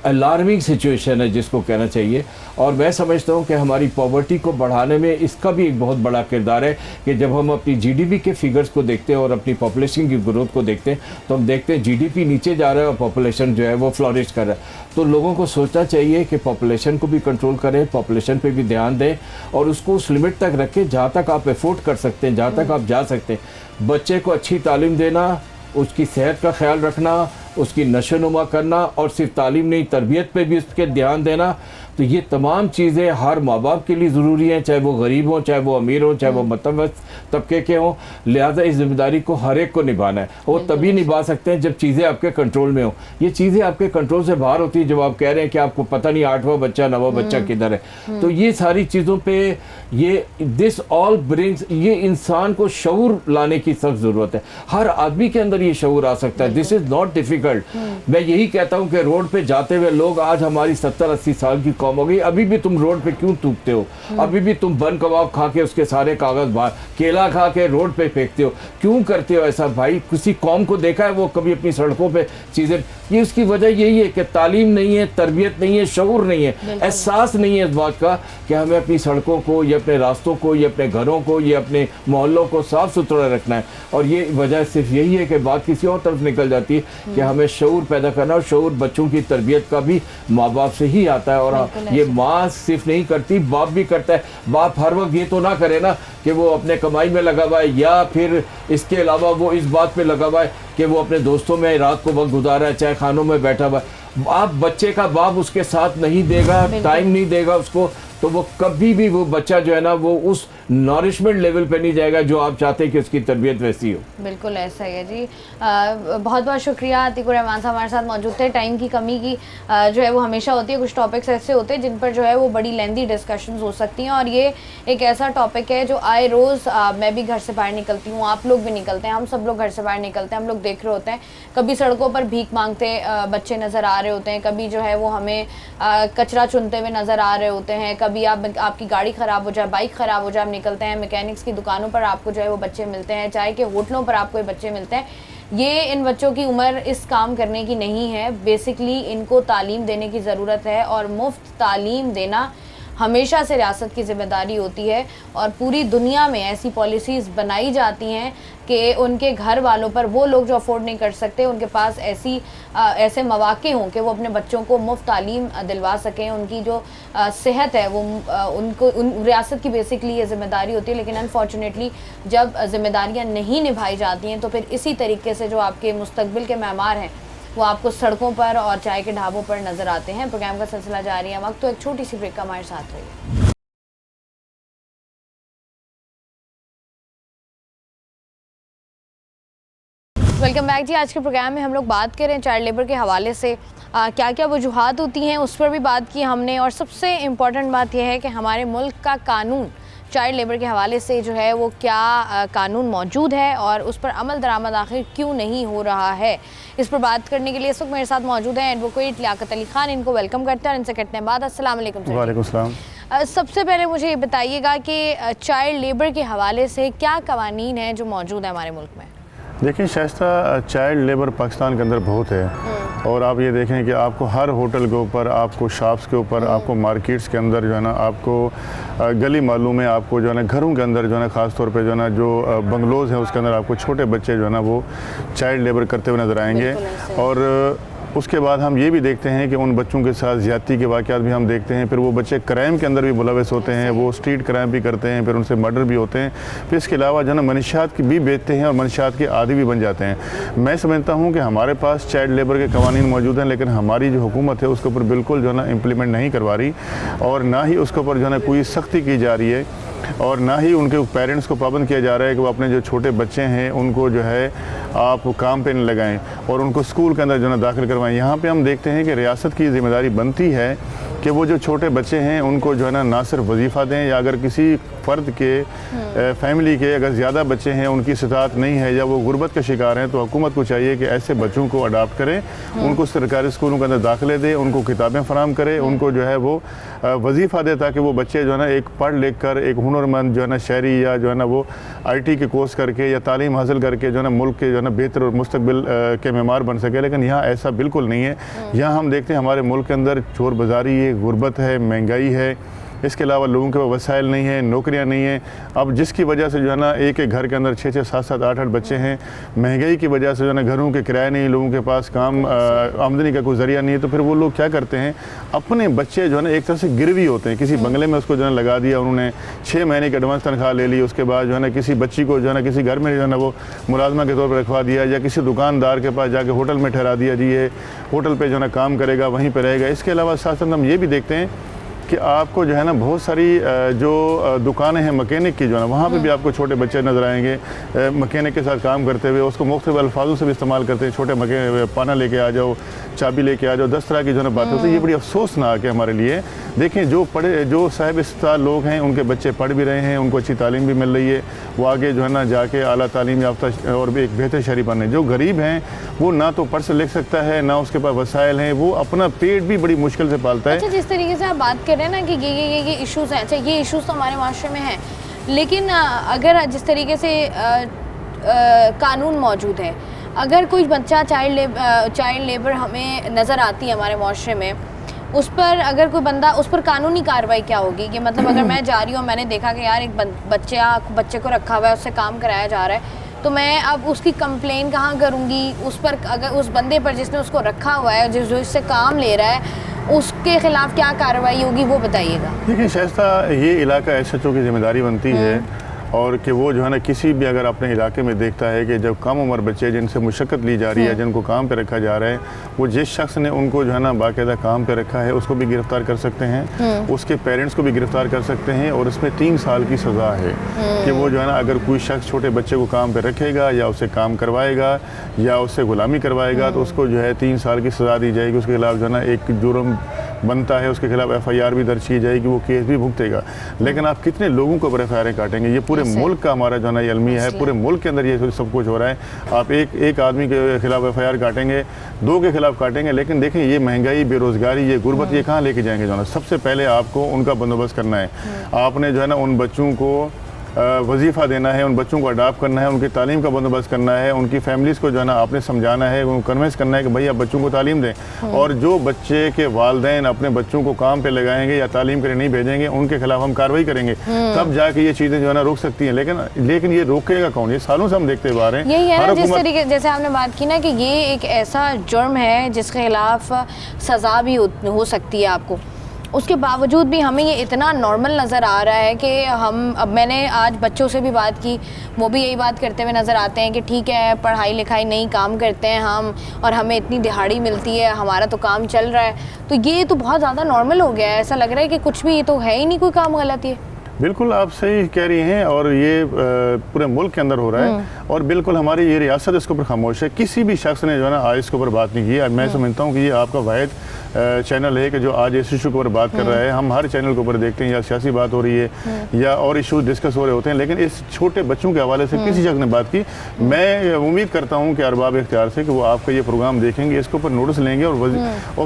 अलार्मिंग सिचुएशन है जिसको कहना चाहिए। और मैं समझता हूँ कि हमारी पॉवर्टी को बढ़ाने में इसका भी एक बहुत बड़ा किरदार है कि जब हम अपनी जीडीपी के फिगर्स को देखते हैं और अपनी पॉपुलेशन की ग्रोथ को देखते हैं तो हम देखते हैं जीडीपी नीचे जा रहा है और पॉपुलेशन जो है वो फ्लोरिश कर रहा है। तो लोगों को सोचना चाहिए कि पॉपुलेशन को भी कंट्रोल करें, पॉपुलेशन पे भी ध्यान दें और उसको उस लिमिट तक रखें जहाँ तक आप एफोर्ड कर सकते हैं, जहाँ तक आप जा सकते हैं। बच्चे को अच्छी तालीम देना, उसकी सेहत का ख्याल रखना, उसकी नशोनुमा करना और सिर्फ तालीम नहीं तरबियत पे भी उसके ध्यान देना, तो ये तमाम चीज़ें हर माँ बाप के लिए ज़रूरी हैं, चाहे वो गरीब हों, चाहे वो अमीर हों, चाहे वो मतवस्त तबके के हों। लिहाजा इस जिम्मेदारी को हर एक को निभाना है। वो तभी निभा सकते हैं जब चीज़ें आपके कंट्रोल में हो। ये चीज़ें आपके कंट्रोल से बाहर होती है जब आप कह रहे हैं कि आपको पता नहीं 8वां बच्चा 9वां बच्चा किधर है। तो ये सारी चीज़ों पर ये दिस ऑल ब्रिंग्स, ये इंसान को शऊर लाने की सख्त ज़रूरत है। हर आदमी के अंदर ये शऊर आ सकता है। This is not difficult. मैं यही कहता हूँ कि रोड पे जाते हुए लोग, आज हमारी 70-80 साल की कौम हो गई, अभी भी तुम रोड पे क्यों थूकते हो? अभी भी तुम बन कबाब खा के उसके सारे कागज बाहर, केला खा के रोड पे फेंकते हो, क्यों करते हो ऐसा भाई? किसी कौम को देखा है वो कभी अपनी सड़कों पे चीज़ें? ये उसकी वजह यही है कि तालीम नहीं है, तरबियत नहीं है, शऊर नहीं है, एहसास नहीं है इस बात का कि हमें अपनी सड़कों को या अपने रास्तों को या अपने घरों को या अपने मोहल्लों को साफ़ सुथरा रखना है। और ये वजह सिर्फ यही है कि बात किसी और तरफ निकल जाती है कि हमें शऊर पैदा करना, और शऊर बच्चों की तरबियत का भी माँ बाप से ही आता है। और ये माँ सिर्फ नहीं करती, बाप भी करता है। बाप हर वक्त ये तो ना करे ना कि वो अपने कमाई में लगा हुआ है या फिर इसके अलावा वो इस बात पे लगा हुआ है कि वो अपने दोस्तों में रात को वक्त गुजारा है, चाहे खानों में बैठा हुआ है। आप बच्चे का बाप उसके साथ नहीं देगा, टाइम नहीं देगा उसको, तो वो कभी भी वो बच्चा जो है ना वो उस नॉरिशमेंट लेवल पे नहीं जाएगा जो आप चाहते हैं कि उसकी तरबियत वैसी हो।
बिल्कुल ऐसा ही है जी। बहुत बहुत शुक्रिया अतीकुर रहमान साहब हमारे साथ मौजूद थे। टाइम की कमी की जो है वो हमेशा होती है, कुछ टॉपिक्स ऐसे होते हैं जिन पर जो है वो बड़ी लेंदी डिस्कशंस हो सकती हैं, और ये एक ऐसा टॉपिक है जो आए रोज़ मैं भी घर से बाहर निकलती हूँ, आप लोग भी निकलते हैं, हम सब लोग घर से बाहर निकलते हैं, हम लोग देख रहे होते हैं कभी सड़कों पर भीख मांगते बच्चे नज़र आ रहे होते हैं, कभी जो है वो हमें कचरा चुनते हुए नज़र आ रहे होते हैं, कभी आपकी गाड़ी ख़राब हो जाए, बाइक ख़राब हो जाए, आप निकलते हैं, मैकेनिक्स की दुकानों पर आपको जो है वो बच्चे मिलते हैं, चाय के होटलों पर आपको ये बच्चे मिलते हैं। ये इन बच्चों की उम्र इस काम करने की नहीं है। बेसिकली इनको तालीम देने की ज़रूरत है और मुफ्त तालीम देना हमेशा से रियासत की ज़िम्मेदारी होती है, और पूरी दुनिया में ऐसी पॉलिसीज़ बनाई जाती हैं कि उनके घर वालों पर, वो लोग जो अफोर्ड नहीं कर सकते, उनके पास ऐसे मौके हों कि वो अपने बच्चों को मुफ्त तालीम दिलवा सकें। उनकी जो सेहत है वो रियासत की बेसिकली ये ज़िम्मेदारी होती है। लेकिन अनफॉर्चुनेटली जब ज़िम्मेदारियाँ नहीं निभाई जाती हैं तो फिर इसी तरीके से जो आपके मुस्तकबिल के मेहमान हैं वो आपको सड़कों पर और चाय के ढाबों पर नज़र आते हैं। प्रोग्राम का सिलसिला जारी है, वक्त तो एक छोटी सी ब्रेक का हमारे साथ रहिए। वेलकम बैक जी। आज के प्रोग्राम में हम लोग बात करें चाइल्ड लेबर के हवाले से क्या क्या वजूहात होती हैं उस पर भी बात की हमने, और सबसे इम्पॉर्टेंट बात यह है कि हमारे मुल्क का कानून चाइल्ड लेबर के हवाले से जो है वो क्या कानून मौजूद है और उस पर अमल दरामद आखिर क्यों नहीं हो रहा है। इस पर बात करने के लिए इस वक्त मेरे साथ मौजूद हैं एडवोकेट लियाकत अली खान। इनको वेलकम करते हैं और इनसे कहते हैं बात। अस्सलाम वालेकुम।
वालेकुम सलाम।
सबसे पहले मुझे ये बताइएगा कि चाइल्ड लेबर के हवाले से क्या कवानीन हैं जो मौजूद है हमारे मुल्क में।
देखिए शाइस्ता, चाइल्ड लेबर पाकिस्तान के अंदर बहुत है, और आप ये देखें कि आपको हर होटल के ऊपर, आपको शॉप्स के ऊपर, आपको मार्केट्स के अंदर जो है ना, आपको गली मालूम है, आपको जो है ना घरों के अंदर जो है ना, ख़ास तौर पे जो है ना जो बंगलोज़ हैं उसके अंदर आपको छोटे बच्चे जो है ना वो चाइल्ड लेबर करते हुए नज़र आएंगे। और उसके बाद हम ये भी देखते हैं कि उन बच्चों के साथ ज़्यादती के वाक़यात भी हम देखते हैं। फिर वो बच्चे क्राइम के अंदर भी मुलविस होते हैं, वो स्ट्रीट क्राइम भी करते हैं, फिर उनसे मर्डर भी होते हैं। फिर इसके अलावा जो है ना मनशियात की भी बेचते हैं और मनशियात के आदी भी बन जाते हैं। मैं समझता हूँ कि हमारे पास चाइल्ड लेबर के कवानीन मौजूद हैं, लेकिन हमारी जो हुकूमत है उसके ऊपर बिल्कुल जो है ना इम्प्लीमेंट नहीं करवा रही, और ना ही उसके ऊपर जो है ना कोई सख्ती की जा रही है, और ना ही उनके पेरेंट्स को पाबंद किया जा रहा है कि वो अपने जो छोटे बच्चे हैं उनको जो है आप काम पे न लगाएं और उनको स्कूल के अंदर जो है दाखिल करवाएं। यहाँ पे हम देखते हैं कि रियासत की ज़िम्मेदारी बनती है कि वो जो छोटे बच्चे हैं उनको जो है ना सिर्फ वजीफ़ा दें, या अगर किसी फ़र्द के फैमिली के अगर ज़्यादा बच्चे हैं, उनकी इस्तात नहीं है या वो गुर्बत का शिकार हैं, तो हुकूमत को चाहिए कि ऐसे बच्चों को अडॉप्ट करें, उनको सरकारी स्कूलों के अंदर दाखिले दें, उनको किताबें फ़राहम करें, उनको जो है वो वजीफ़ा दे, ताकि वो बच्चे जो है ना एक पढ़ लिख कर एक हुनरमंद जो है ना शहरी या जो है ना वो IT के कोर्स करके या तालीम हासिल करके जो है ना मुल्क के जो है ना बेहतर और मुस्तकबिल के मेमार बन सके। लेकिन यहाँ ऐसा बिल्कुल नहीं है। यहाँ हम देखते हैं हमारे मुल्क के अंदर चोर बाज़ारी है, गुर्बत है, महंगाई है, इसके अलावा लोगों के पास वसाइल नहीं है, नौकरियां नहीं हैं। अब जिसकी वजह से जो है ना एक एक घर के अंदर 6-6, 7-7, 8-8 बच्चे हैं। महंगाई की वजह से जो है ना घरों के किराए नहीं, लोगों के पास काम आमदनी का कोई ज़रिया नहीं है, तो फिर वो लोग क्या करते हैं, अपने बच्चे जो है ना एक तरह से गिरवी होते हैं, किसी बंगले में उसको जो है लगा दिया उन्होंने, 6 महीने की एडवांस तनख्वाह ले ली, उसके बाद जो है ना किसी बच्ची को जो है ना किसी घर में जो है ना वो मुलाजमा के तौर पर रखवा दिया, या किसी दुकानदार के पास जाके होटल में ठहरा दिया, जी ये होटल पर जो है ना काम करेगा, वहीं पर रहेगा। इसके अलावा साथ साथ हम ये भी देखते हैं कि आपको जो है ना बहुत सारी जो दुकानें हैं मैकेनिक की जो है ना, वहाँ पे भी आपको छोटे बच्चे नज़र आएंगे मैकेनिक के साथ काम करते हुए, उसको मुख्तलिफ अल्फाजों से भी इस्तेमाल करते हैं, छोटे पाना लेके आ जाओ, चाबी लेके आ जाओ, 10 तरह की जो है ना बातें होती है। ये बड़ी अफसोसनाक है हमारे लिए। देखें जो साहिब इस्तार लोग हैं उनके बच्चे पढ़ भी रहे हैं, उनको अच्छी तालीम भी मिल रही है, वो आगे जो है ना जाके आला तालीम याफ्ता और भी एक बेहतर शहरी बने। जो गरीब हैं वो ना तो पढ़ से लिख सकता है, ना उसके पास वसाइल हैं, वो अपना पेट भी बड़ी मुश्किल से पालता है।
अच्छा, जिस तरीके से आप बात कर रहे हैं ना कि ये इश्यूज़ हैं, अच्छा ये इश्यूज़ तो हमारे माशरे में हैं, लेकिन अगर जिस तरीके से कानून मौजूद है, अगर कोई बच्चा चाइल्ड लेबर हमें नज़र आती है हमारे माशरे में, उस पर अगर कोई बंदा, उस पर कानूनी कार्रवाई क्या होगी? कि मतलब अगर मैं जा रही हूँ, मैंने देखा कि यार एक बच्चे को रखा हुआ है, उससे काम कराया जा रहा है, तो मैं अब उसकी कंप्लेन कहाँ करूँगी? उस पर अगर उस बंदे पर जिसने उसको रखा हुआ है, जो इससे काम ले रहा है, उसके ख़िलाफ़ क्या कार्रवाई होगी, वो बताइएगा।
देखिए शाइस्ता, ये इलाका SHO की ज़िम्मेदारी बनती है, और कि वो जो है ना किसी भी अगर अपने इलाके में देखता है कि जब कम उम्र बच्चे जिनसे मुशक्क़त ली जा रही है, जिनको काम पे रखा जा रहा है, वो जिस शख्स ने उनको जो है ना बाकायदा काम पे रखा है उसको भी गिरफ़्तार कर सकते हैं, उसके पेरेंट्स को भी गिरफ़्तार कर सकते हैं, और इसमें 3 साल की सज़ा है कि वो जो है ना अगर कोई शख्स छोटे बच्चे को काम पे रखेगा या उसे काम करवाएगा या उससे ग़ुलामी करवाएगा, तो उसको जो है 3 साल की सज़ा दी जाएगी। उसके खिलाफ़ जो है ना एक जुर्म बनता है, उसके खिलाफ FIR भी दर्ज की जाएगी, वो केस भी भुगतेगा। लेकिन आप कितने लोगों को FIR काटेंगे? ये पूरे मुल्क का हमारा जो है ना ये अलमिया है, पूरे मुल्क के अंदर ये सब कुछ हो रहा है। आप एक आदमी के खिलाफ FIR काटेंगे, 2 के खिलाफ काटेंगे, लेकिन देखें ये महंगाई, बेरोज़गारी, ये गुर्बत, ये कहाँ लेके जाएंगे? जो है ना सबसे पहले आपको उनका बंदोबस्त करना है। आपने जो है ना उन बच्चों को वजीफ़ा देना है, उन बच्चों को अडॉप्ट करना है, उनकी तालीम का बंदोबस्त करना है, उनकी फैमिलीज़ को जो है ना आपने समझाना है, उनको कन्विंस करना है कि भाई आप बच्चों को तालीम दें। और जो बच्चे के वालिदैन अपने बच्चों को काम पे लगाएंगे या तालीम के लिए नहीं भेजेंगे, उनके खिलाफ हम कार्रवाई करेंगे, तब जाके ये चीज़ें जो है ना रुक सकती हैं। लेकिन ये रोकेगा कौन? ये सालों से हम देखते हुए आ रहे हैं।
यही है ना, जिस तरीके जैसे आपने बात की ना कि ये एक ऐसा जुर्म है जिसके खिलाफ सज़ा भी हो सकती है आपको, उसके बावजूद भी हमें ये इतना नॉर्मल नज़र आ रहा है कि अब मैंने आज बच्चों से भी बात की, वो भी यही बात करते हुए नज़र आते हैं कि ठीक है पढ़ाई लिखाई नहीं, काम करते हैं हम और हमें इतनी दिहाड़ी मिलती है, हमारा तो काम चल रहा है। तो ये तो बहुत ज़्यादा नॉर्मल हो गया है, ऐसा लग रहा है कि कुछ भी, ये तो है ही नहीं कोई काम गलत। ये
बिल्कुल आप सही कह रही हैं, और ये पूरे मुल्क के अंदर हो रहा है, और बिल्कुल हमारी ये रियासत इसके ऊपर खामोश है। किसी भी शख्स ने जो है ना आज इसके ऊपर बात नहीं की। मैं समझता हूँ कि ये आपका वाहिद चैनल है कि जो आज इस इशू के ऊपर बात कर रहा है। हम हर चैनल के ऊपर देखते हैं या सियासी बात हो रही है या और इशूज डिस्कस हो रहे होते हैं, लेकिन इस छोटे बच्चों के हवाले से किसी शख्स ने बात की। मैं उम्मीद करता हूँ कि अरबाब इख्तियार से कि वो आपका ये प्रोग्राम देखेंगे, इसके ऊपर नोटिस लेंगे, और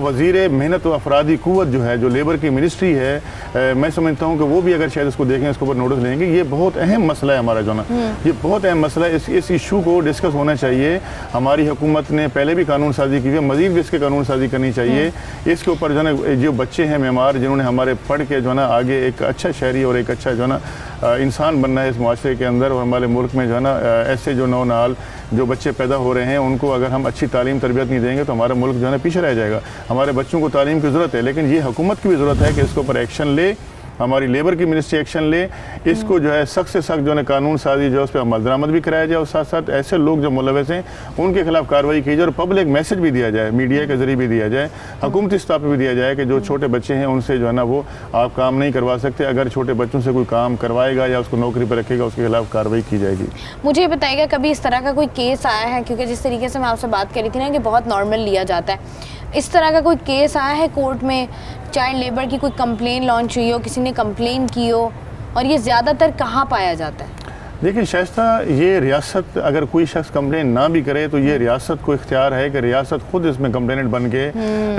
वज़ीर मेहनत व अफरादी क़ुव्वत जो है, जो लेबर की मिनिस्ट्री है, मैं समझता हूँ कि वो भी अगर शायद इसको देखें, इसके ऊपर नोटिस लेंगे। ये बहुत अहम मसला है हमारा जो ना, ये बहुत अहम मसला है। इस इशू को डिस्कस होना चाहिए। हमारी हुकूमत ने पहले भी कानून साजी की है, मज़ीद भी इसके कानून साजी करनी चाहिए। इसके ऊपर जो है ना जो बच्चे हैं मेमार, जिन्होंने हमारे पढ़ के जो है ना आगे एक अच्छा शहरी और एक अच्छा जो है ना इंसान बनना है इस माशरे के अंदर, और हमारे मुल्क में जो है ना ऐसे जो नौनाल जो बच्चे पैदा हो रहे हैं उनको अगर हम अच्छी तालीम तरबियत नहीं देंगे तो हमारा मुल्क जो है पीछे रह जाएगा। हमारे बच्चों को तालीम की ज़रूरत है, लेकिन ये हुकूमत की भी ज़रूरत है कि इसके ऊपर एक्शन ले, हमारी लेबर की मिनिस्ट्री एक्शन ले, इसको जो है सख्त से सख्त जो है कानून साजी जो है उस पर अमल दरामद भी कराया जाए और साथ साथ ऐसे लोग जो मुलविस हैं उनके खिलाफ कार्रवाई की जाए और पब्लिक मैसेज भी दिया जाए, मीडिया के जरिए भी दिया जाए, हुकूमती स्टाफ पे भी दिया जाए कि जो छोटे बच्चे हैं उनसे जो है ना वो आप काम नहीं करवा सकते, अगर छोटे बच्चों से कोई काम करवाएगा या उसको नौकरी पर रखेगा उसके खिलाफ कार्रवाई की जाएगी।
मुझे ये बताइएगा कभी इस तरह का कोई केस आया है, क्योंकि जिस तरीके से मैं आपसे बात करी थी ना कि बहुत नॉर्मल लिया जाता है, इस तरह का कोई केस आया है कोर्ट में, चाइल्ड लेबर की कोई कंप्लेन लॉन्च हुई हो, किसी ने कंप्लेन की हो, और ये ज़्यादातर कहाँ पाया जाता है?
देखिए शाइस्ता, ये रियासत अगर कोई शख्स कंप्लेन ना भी करे तो ये रियासत को इख्तियार है कि रियासत खुद इसमें कंप्लेनेंट बन के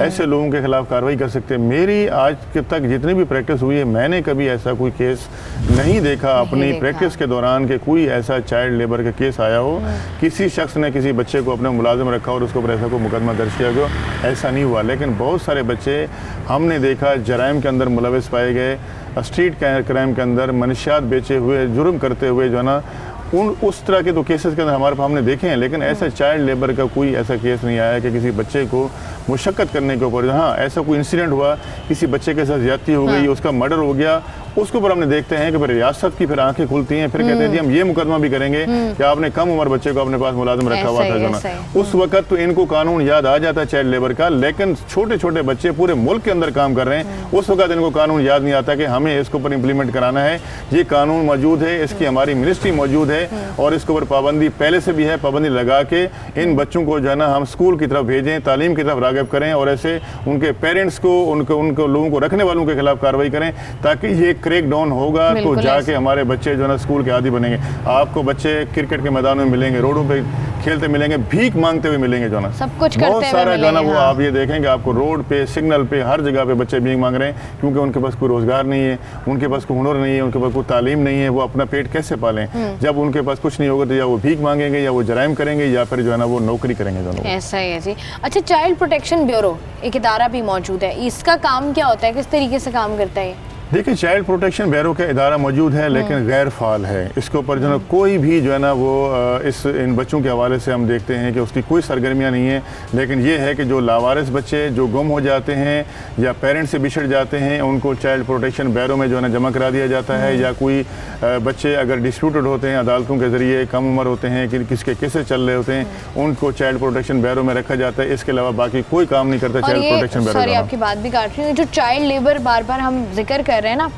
ऐसे लोगों के खिलाफ कार्रवाई कर सकते हैं। मेरी आज तक जितनी भी प्रैक्टिस हुई है मैंने कभी ऐसा कोई केस नहीं देखा अपनी प्रैक्टिस के दौरान कि कोई ऐसा चाइल्ड लेबर का केस आया हो, किसी शख्स ने किसी बच्चे को अपने मुलाजिम रखा और उसके ऊपर ऐसा कोई मुकदमा दर्ज किया गया, ऐसा नहीं हुआ। लेकिन बहुत सारे बच्चे हमने देखा जराइम के अंदर मुलविस पाए गए, स्ट्रीट क्राइम के अंदर मनशियात बेचे हुए, जुर्म करते हुए जो है ना उस तरह के तो केसेस के अंदर हमारे पास हमने देखे हैं, लेकिन ऐसा चाइल्ड लेबर का कोई ऐसा केस नहीं आया कि किसी बच्चे को मुशक्कत करने के ऊपर, हाँ ऐसा कोई इंसिडेंट हुआ, किसी बच्चे के साथ ज्यादती हो गई, उसका मर्डर हो गया, उसके ऊपर हमने देखते हैं कि फिर रियासत की फिर आंखें खुलती हैं, फिर कहते हैं जी हम ये मुकदमा भी करेंगे कि आपने कम उम्र बच्चे को अपने पास मुलाजिम रखा हुआ था जो ना, उस वक्त तो इनको कानून याद आ जाता है चाइल्ड लेबर का, लेकिन छोटे छोटे बच्चे पूरे मुल्क के अंदर काम कर रहे हैं, उस वक्त इनको कानून याद नहीं आता कि हमें इसके ऊपर इम्प्लीमेंट कराना है। ये कानून मौजूद है, इसकी हमारी मिनिस्ट्री मौजूद है और इसके ऊपर पाबंदी पहले से भी है, पाबंदी लगा के इन बच्चों को जो है ना हम स्कूल की तरफ भेजें, तालीम की तरफ राग़िब करें और ऐसे उनके पेरेंट्स को उनको लोगों को रखने वालों के खिलाफ कार्रवाई करें, ताकि ये क्रैक डाउन होगा तो जाके हमारे बच्चे जो है ना स्कूल के आदी बनेंगे। आपको बच्चे क्रिकेट के मैदान में मिलेंगे, रोडों पे खेलते मिलेंगे, भीख मांगते हुए मिलेंगे जो ना, सब कुछ बहुत सारा जो ना वो आप ये देखेंगे आपको रोड पे, सिग्नल पे, हर जगह पे बच्चे भीख मांग रहे हैं, क्योंकि उनके पास कोई रोजगार नहीं है, उनके पास कोई हुनर नहीं है, उनके पास कोई तालीम नहीं है, वो अपना पेट कैसे पालें? जब उनके पास कुछ नहीं होगा तो या वो भीख मांगेंगे या वो जराइम करेंगे या फिर जो है ना वो नौकरी करेंगे दोनों।
ऐसा ही है जी। अच्छा, चाइल्ड प्रोटेक्शन ब्यूरो एक इदारा भी मौजूद है, इसका काम क्या होता है, किस तरीके से काम करता है?
देखिए चाइल्ड प्रोटेक्शन ब्यूरो का इदारा मौजूद है लेकिन गैर फाल है, इसके ऊपर जो है कोई भी जो है ना वो इन बच्चों के हवाले से हम देखते हैं कि उसकी कोई सरगर्मियाँ नहीं है, लेकिन ये है कि जो लावारिस बच्चे जो गुम हो जाते हैं या पेरेंट्स से बिछड़ जाते हैं उनको चाइल्ड प्रोटेक्शन ब्यूरो में जो है ना जमा करा दिया जाता है, या कोई बच्चे अगर डिस्प्यूटेड होते हैं अदालतों के ज़रिए, कम उम्र होते हैं कि किसके केसेस चल रहे होते हैं, उनको चाइल्ड प्रोटेक्शन ब्यूरो में रखा जाता है। इसके अलावा बाकी कोई काम नहीं करता चाइल्ड प्रोटेक्शन ब्यूरो।
सॉरी आपकी बात भी काट रही हूँ, जो चाइल्ड लेबर बार बार हम जिक्र कर रहे हैं ना,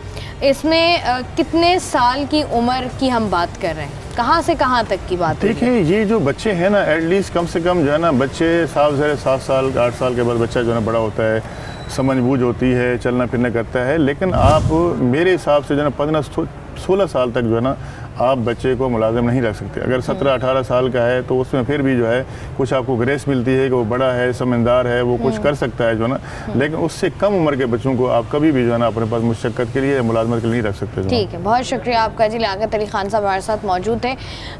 इसमें कितने साल की उम्र की हम बात कर रहे हैं, कहाँ से कहाँ तक की बात?
देखिए ये जो बच्चे हैं ना एटलीस्ट कम से कम जो है ना बच्चे 7 साल 8 साल के बाद बच्चा जो है बड़ा होता है, समझ बूझ होती है, चलना फिरना करता है, लेकिन आप मेरे हिसाब से जो है ना 15-16 साल तक जो है ना आप बच्चे को मुलाजिम नहीं रख सकते। अगर 17-18 साल का है तो उसमें फिर भी जो है कुछ आपको ग्रेस मिलती है कि वो बड़ा है, समझदार है, वो कुछ कर सकता है जो ना, लेकिन उससे कम उम्र के बच्चों को आप कभी भी जो है ना अपने पास मुशक्कत के लिए या मुलाजमत के लिए नहीं रख सकते।
ठीक है, बहुत शुक्रिया आपका जी। लियाकत अली खान साहब हमारे साथ मौजूद थे,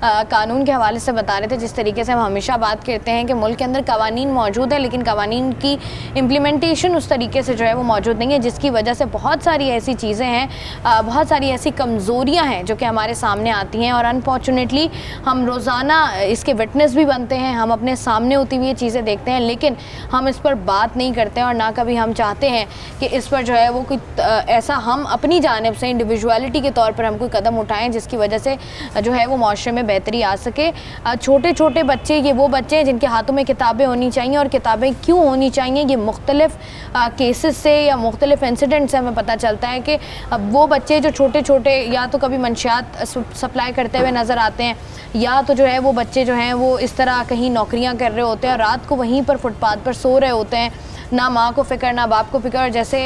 कानून के हवाले से बता रहे थे, जिस तरीके से हम हमेशा बात करते हैं कि मुल्क के अंदर कवानीन मौजूद है लेकिन कवानीन की इम्प्लीमेंटेशन उस तरीके से जो है वो मौजूद नहीं है, जिसकी वजह से बहुत सारी ऐसी चीज़ें हैं, बहुत सारी ऐसी कमज़ोरियाँ हैं जो कि हमारे सामने आती हैं और अनफॉर्चुनेटली हम रोज़ाना इसके विटनेस भी बनते हैं, हम अपने सामने होती हुई चीज़ें देखते हैं, लेकिन हम इस पर बात नहीं करते हैं और ना कभी हम चाहते हैं कि इस पर जो है वो कोई ऐसा हम अपनी जानिब से इंडिविजुअलिटी के तौर पर हम कोई कदम उठाएं जिसकी वजह से जो है वो माशरे में बेहतरी आ सके। छोटे छोटे बच्चे, ये वो बच्चे हैं जिनके हाथों में किताबें होनी चाहिए, और किताबें क्यों होनी चाहिए ये मुख्तलिफ केसेस से या मुख्तलिफ इंसिडेंट से हमें पता चलता है कि वो बच्चे जो छोटे छोटे या तो कभी मंशियात सप्लाई करते हुए नज़र आते हैं, या तो जो है वो बच्चे जो हैं वो इस तरह कहीं नौकरियां कर रहे होते हैं और रात को वहीं पर फुटपाथ पर सो रहे होते हैं, ना माँ को फ़िक्र ना बाप को फ़िक्र। और जैसे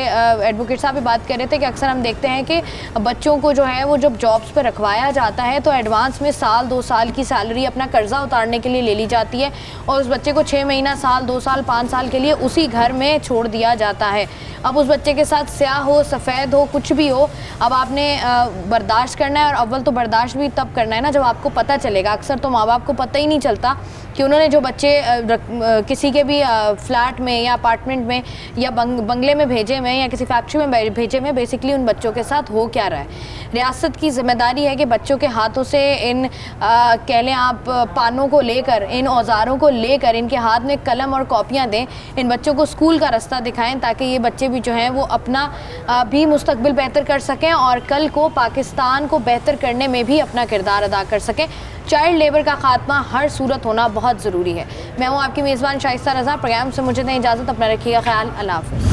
एडवोकेट साहब भी बात कर रहे थे कि अक्सर हम देखते हैं कि बच्चों को जो है वो जब जॉब्स पर रखवाया जाता है तो एडवांस में 1-2 साल की सैलरी अपना कर्जा उतारने के लिए ले ली जाती है और उस बच्चे को 6 महीना, साल, 2 साल, 5 साल के लिए उसी घर में छोड़ दिया जाता है। अब उस बच्चे के साथ स्याह हो, सफ़ेद हो, कुछ भी हो, अब आपने बर्दाश्त करना है, और अव्वल तो बर्दाश्त भी तब करना है ना जब आपको पता चलेगा। अक्सर तो माँ बाप को पता ही नहीं चलता कि उन्होंने जो बच्चे किसी के भी फ्लैट में या अपार्टमेंट अपार्टमेंट में या बंगले में भेजे में या किसी फैक्ट्री में भेजे में बेसिकली उन बच्चों के साथ हो क्या रहा है। रियासत की जिम्मेदारी है कि बच्चों के हाथों से इन कह लें आप पानों को लेकर, इन औजारों को लेकर इनके हाथ में कलम और कॉपियाँ दें, इन बच्चों को स्कूल का रास्ता दिखाएं ताकि ये बच्चे भी जो हैं वो अपना भी मुस्तकबिल बेहतर कर सकें और कल को पाकिस्तान को बेहतर करने में भी अपना किरदार अदा कर सकें। चाइल्ड लेबर का खात्मा हर सूरत होना बहुत ज़रूरी है। मैं हूँ आपकी मेज़बान शाइस्ता रज़ा। प्रोग्राम से मुझे दें इजाज़त, अपना रखिएगा ख्याल। अल्लाह हाफ़िज़।